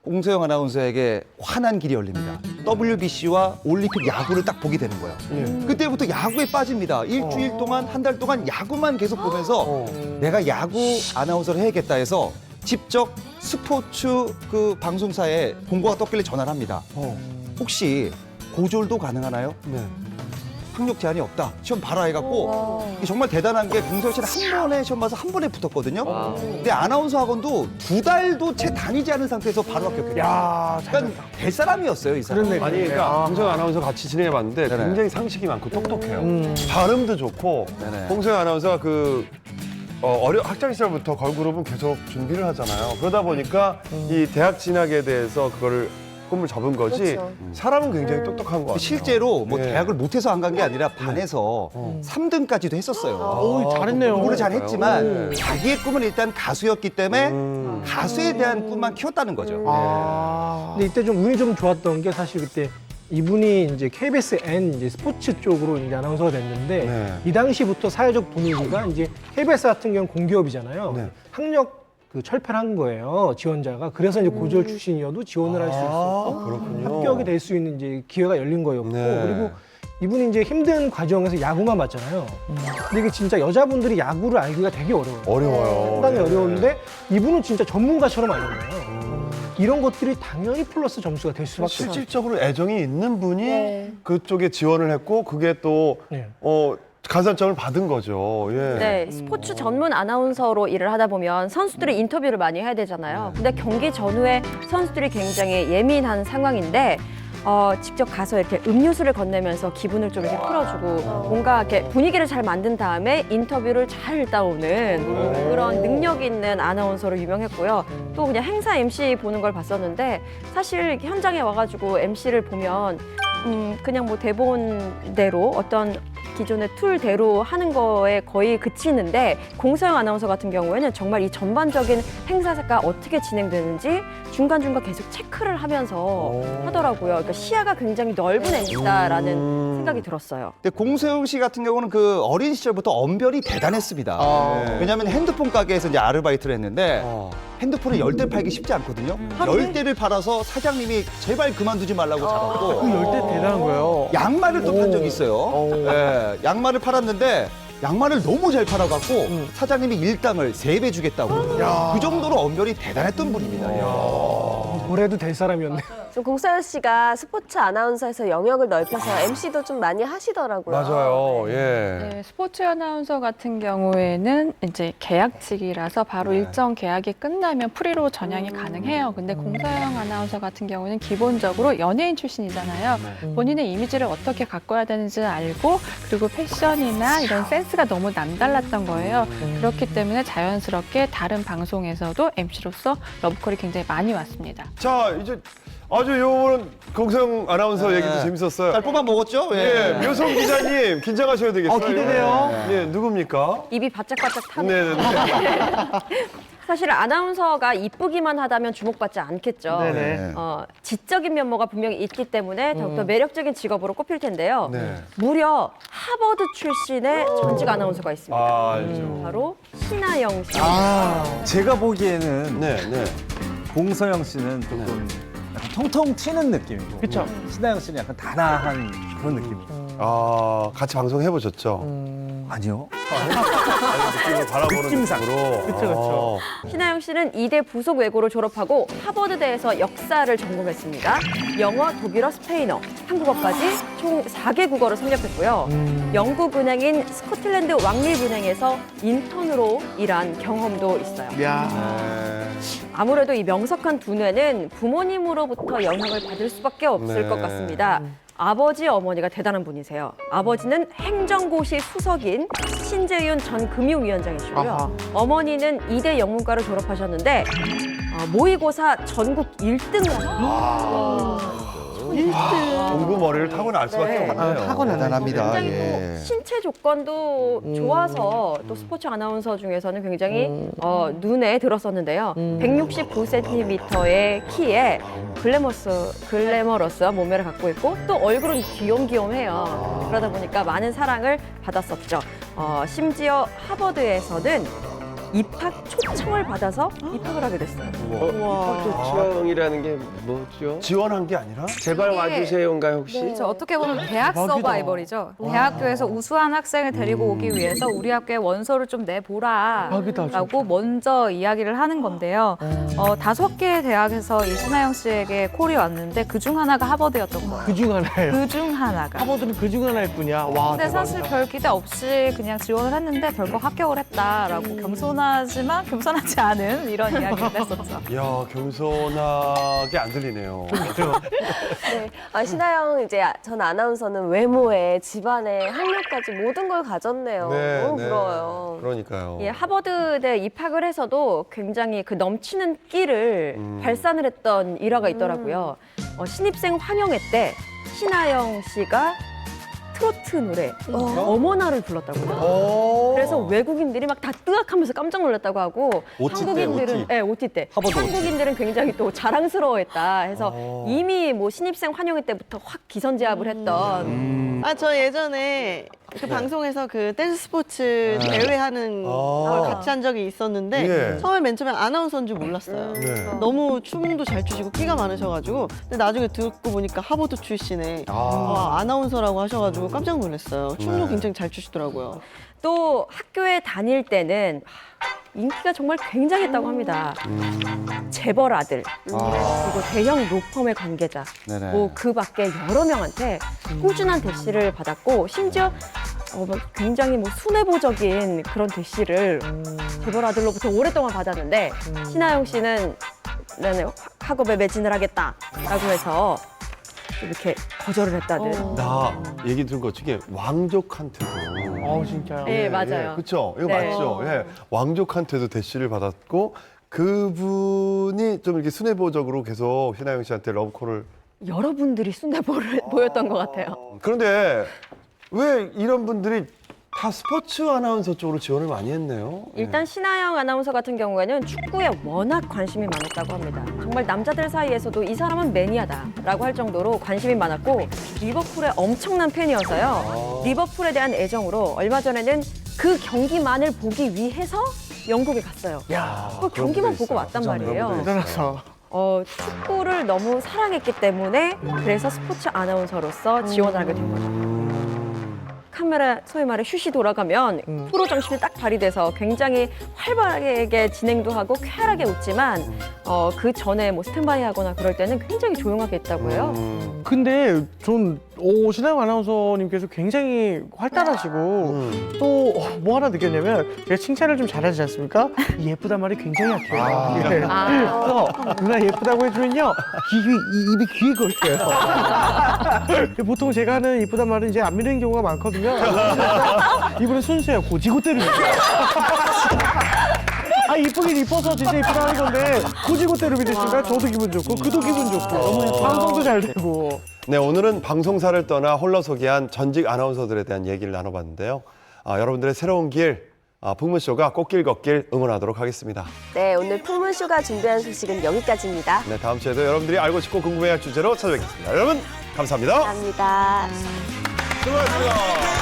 공소영 아나운서에게 환한 길이 열립니다. WBC와 올림픽 야구를 딱 보게 되는 거예요. 그때부터 야구에 빠집니다. 일주일 동안, 한 달 동안 야구만 계속 보면서 내가 야구 아나운서를 해야겠다 해서 직접 스포츠 그 방송사에 공고가 떴길래 전화를 합니다. 혹시 고졸도 가능하나요? 네. 학력 제한이 없다. 시험 봐라 해갖고 이게 정말 대단한 게 공소영 씨는 한 번에 시험 봐서 한 번에 붙었거든요. 근데 아나운서 학원도 2달도 채 다니지 않은 상태에서 바로 합격했어요. 야, 그러니까 될 사람이었어요, 이 사람. 아니, 그러니까 공소영 아나운서 같이 진행해봤는데 네네. 굉장히 상식이 많고 똑똑해요. 발음도 좋고 네네. 공소영 아나운서가 그 학창 시절부터 걸그룹은 계속 준비를 하잖아요. 그러다 보니까 이 대학 진학에 대해서 그거를 꿈을 접은 거지 그렇죠. 사람은 굉장히 똑똑한 것 같아요. 실제로 뭐 예. 대학을 못해서 안 간 게 아니라 반에서 3등까지도 했었어요. 오, 잘했네요. 공부를 잘했지만 오. 자기의 꿈은 일단 가수였기 때문에 가수에 대한 꿈만 키웠다는 거죠. 근데 이때 좀 운이 좀 좋았던 게 사실 그때 이분이 이제 KBS N 이제 스포츠 쪽으로 이제 아나운서가 됐는데 네. 이 당시부터 사회적 분위기가 이제 KBS 같은 경우는 공기업이잖아요. 네. 학력 그 철폐를 한 거예요, 지원자가. 그래서 이제 고졸 출신이어도 지원을 할 수 있었고 그렇군요. 합격이 될 수 있는 이제 기회가 열린 거였고 네. 그리고 이분이 이제 힘든 과정에서 야구만 봤잖아요. 근데 이게 진짜 여자분들이 야구를 알기가 되게 어려워요. 어려워요. 상당히 네. 어려운데 이분은 진짜 전문가처럼 아는 거예요. 이런 것들이 당연히 플러스 점수가 될 수밖에 없어요. 실질적으로 애정이 있는 분이 네. 그쪽에 지원을 했고 그게 또 네. 가산점을 받은 거죠. 예. 네, 스포츠 전문 아나운서로 일을 하다 보면 선수들이 인터뷰를 많이 해야 되잖아요. 근데 경기 전후에 선수들이 굉장히 예민한 상황인데 직접 가서 이렇게 음료수를 건네면서 기분을 좀 이렇게 풀어주고 뭔가 이렇게 분위기를 잘 만든 다음에 인터뷰를 잘 따오는 그런 능력 있는 아나운서로 유명했고요. 또 그냥 행사 MC 보는 걸 봤었는데 사실 현장에 와가지고 MC를 보면 그냥 뭐 대본대로 어떤 기존의 툴대로 하는 거에 거의 그치는데 공서영 아나운서 같은 경우에는 정말 이 전반적인 행사가 어떻게 진행되는지 중간중간 계속 체크를 하면서 하더라고요. 그러니까 시야가 굉장히 넓은 MC다라는 생각이 들었어요. 근데 공소영 씨 같은 경우는 그 어린 시절부터 언변이 대단했습니다. 왜냐하면 핸드폰 가게에서 이제 아르바이트를 했는데 핸드폰을 10대 팔기 쉽지 않거든요. 10대를 팔아서 사장님이 제발 그만두지 말라고 잡았고 그 10대 대단한 거예요. 양말을 또 판 적이 있어요. 예, 양말을 팔았는데 양말을 너무 잘 팔아갖고 사장님이 일당을 3배 주겠다고. 그 정도로 언변이 대단했던 분입니다. 뭐래도 될 사람이었네. 좀 공서연 씨가 스포츠 아나운서에서 영역을 넓혀서 MC도 좀 많이 하시더라고요. 맞아요. 예. 네, 스포츠 아나운서 같은 경우에는 이제 계약직이라서 바로 일정 계약이 끝나면 프리로 전향이 가능해요. 근데 공서영 아나운서 같은 경우는 기본적으로 연예인 출신이잖아요. 본인의 이미지를 어떻게 가꿔야 되는지 알고 그리고 패션이나 이런 센스가 너무 남달랐던 거예요. 그렇기 때문에 자연스럽게 다른 방송에서도 MC로서 러브콜이 굉장히 많이 왔습니다. 자, 이제 아주 요번 공성 아나운서 얘기도 재밌었어요. 잘 뽑아 먹었죠? 예, 묘성 기자님 긴장하셔야 되겠어요. 기대돼요. 예, 누굽니까? 입이 바짝바짝 타네요. 네네네. 사실 아나운서가 이쁘기만 하다면 주목받지 않겠죠. 네네. 지적인 면모가 분명히 있기 때문에 더욱더 매력적인 직업으로 꼽힐 텐데요. 네. 무려 하버드 출신의 전직 아나운서가 있습니다. 아, 알죠. 바로 신하영 씨. 제가 보기에는 네, 네. 공서영 씨는 조금 약간 통통 튀는 느낌이고 그쵸. 신하영 씨는 약간 단아한 그런 느낌이고 아, 같이 방송 해보셨죠? 아니요. 느낌을 바라보는 느낌상. 느낌으로. 그쵸, 그쵸. 신하영 씨는 이대 부속 외고를 졸업하고 하버드대에서 역사를 전공했습니다. 영어, 독일어, 스페인어, 한국어까지 총 4개 국어를 섭렵했고요. 영국 은행인 스코틀랜드 왕립은행에서 인턴으로 일한 경험도 있어요. 야. 아무래도 이 명석한 두뇌는 부모님으로부터 영향을 받을 수밖에 없을 네. 것 같습니다. 아버지, 어머니가 대단한 분이세요. 아버지는 행정고시 수석인 신재윤 전 금융위원장이시고요. 아하. 어머니는 이대 영문과를 졸업하셨는데 모의고사 전국 1등을 하셨어요. 공부 머리를 타고날 수밖에 네. 없네요. 대단합니다. 굉장히 예. 또 신체 조건도 좋아서 또 스포츠 아나운서 중에서는 굉장히 눈에 들었었는데요. 169cm의 키에 글래머러스한 몸매를 갖고 있고 또 얼굴은 귀염귀염해요. 그러다 보니까 많은 사랑을 받았었죠. 심지어 하버드에서는 입학 초청을 받아서 입학을 하게 됐어요. 입학 초청이라는 게 뭐죠? 지원한 게 아니라? 제발 와주세요인가요 혹시? 그렇죠. 어떻게 보면 대학 서바이벌이죠. 대학교에서 우수한 학생을 데리고 오기 위해서 우리 학교에 원서를 좀 내보라 대박이다, 라고 먼저 이야기를 하는 건데요. 5개의 대학에서 이 신하영 씨에게 콜이 왔는데 그중 하나가 하버드였던 거예요. 그중 하나예요. 그중 하나가. 하버드는 그중 하나일 뿐이야. 와. 근데 사실 대박이다. 별 기대 없이 그냥 지원을 했는데 덜컥 합격을 했다라고 겸손하게 겸손하지만 겸손하지 않은 이런 이야기를 했었죠. 이야, 겸손하게 안 들리네요. 네. 신하영 이제 전 아나운서는 외모에 집안에 학력까지 모든 걸 가졌네요. 너무 부러워요. 그러니까요. 예, 하버드대 입학을 해서도 굉장히 그 넘치는 끼를 발산을 했던 일화가 있더라고요. 신입생 환영회 때 신하영 씨가 트로트 노래 어머나를 불렀다고요. 그래서 외국인들이 막 다 뜨악하면서 깜짝 놀랐다고 하고 OT 때, 한국인들은 OT. OT 때 하버드 OT. 한국인들은 굉장히 또 자랑스러워했다 해서 이미 뭐 신입생 환영회 때부터 확 기선제압을 했던 저 예전에 그 방송에서 그 댄스 스포츠 대회하는 걸 같이 한 적이 있었는데 예. 처음에 맨 처음에 아나운서인 줄 몰랐어요. 너무 춤도 잘 추시고 끼가 많으셔가지고 근데 나중에 듣고 보니까 하버드 출신의 아나운서라고 하셔가지고 깜짝 놀랐어요. 춤도 굉장히 잘 추시더라고요. 또 학교에 다닐 때는 인기가 정말 굉장했다고 합니다. 재벌 아들, 그리고 대형 로펌의 관계자, 네네. 뭐 그 밖에 여러 명한테 꾸준한 대시를 받았고 심지어 굉장히 뭐 순애보적인 그런 대시를 재벌 아들로부터 오랫동안 받았는데 신하영 씨는 나는 학업에 매진을 하겠다라고 해서 이렇게 거절을 했다는. 나 얘기 들은 것 중에 왕족한테도. 진짜요? 네, 맞아요. 그렇죠. 이거 네. 맞죠. 예. 왕족한테도 대시를 받았고 그분이 좀 이렇게 순애보적으로 계속 신하영 씨한테 러브콜을. 여러분들이 순애보를 보였던 것 같아요. 그런데 왜 이런 분들이 다 스포츠 아나운서 쪽으로 지원을 많이 했네요. 일단 신하영 아나운서 같은 경우에는 축구에 워낙 관심이 많았다고 합니다. 정말 남자들 사이에서도 이 사람은 매니아다라고 할 정도로 관심이 많았고 리버풀의 엄청난 팬이어서요. 리버풀에 대한 애정으로 얼마 전에는 그 경기만을 보기 위해서 영국에 갔어요. 그 경기만 보고 왔단 말이에요. 대단하다. 축구를 너무 사랑했기 때문에 그래서 스포츠 아나운서로서 지원을 하게 된 거죠. 카메라 소위 말해 슛이 돌아가면 프로 정신이 딱 발휘돼서 굉장히 활발하게 진행도 하고 쾌활하게 웃지만 그 전에 뭐 스탠바이 하거나 그럴 때는 굉장히 조용하게 했다고요. 근데 전 신하영 아나운서님께서 굉장히 활달하시고 또 뭐 하나 느꼈냐면 제가 칭찬을 좀 잘하지 않습니까? 이 예쁘단 말이 굉장히 약해요. 예. 그래서 누나 예쁘다고 해주면요 입이 귀에 걸려요. 보통 제가 하는 예쁘단 말은 이제 안 미는 경우가 많거든요. 이분은 순수해요. 고지고대로입니다. 이쁘긴 이뻐서 진짜 이쁘다 하는 건데 고지고대로 믿으시니까 저도 기분 좋고 그도 기분 좋고 방송도 잘 되고. 네, 오늘은 방송사를 떠나 홀로 소개한 전직 아나운서들에 대한 얘기를 나눠봤는데요. 여러분들의 새로운 길, 풍문쇼가 꽃길 걷길 응원하도록 하겠습니다. 네, 오늘 풍문쇼가 준비한 소식은 여기까지입니다. 네, 다음 주에도 여러분들이 알고 싶고 궁금해할 주제로 찾아뵙겠습니다. 여러분, 감사합니다. 감사합니다. 수고하셨습니다.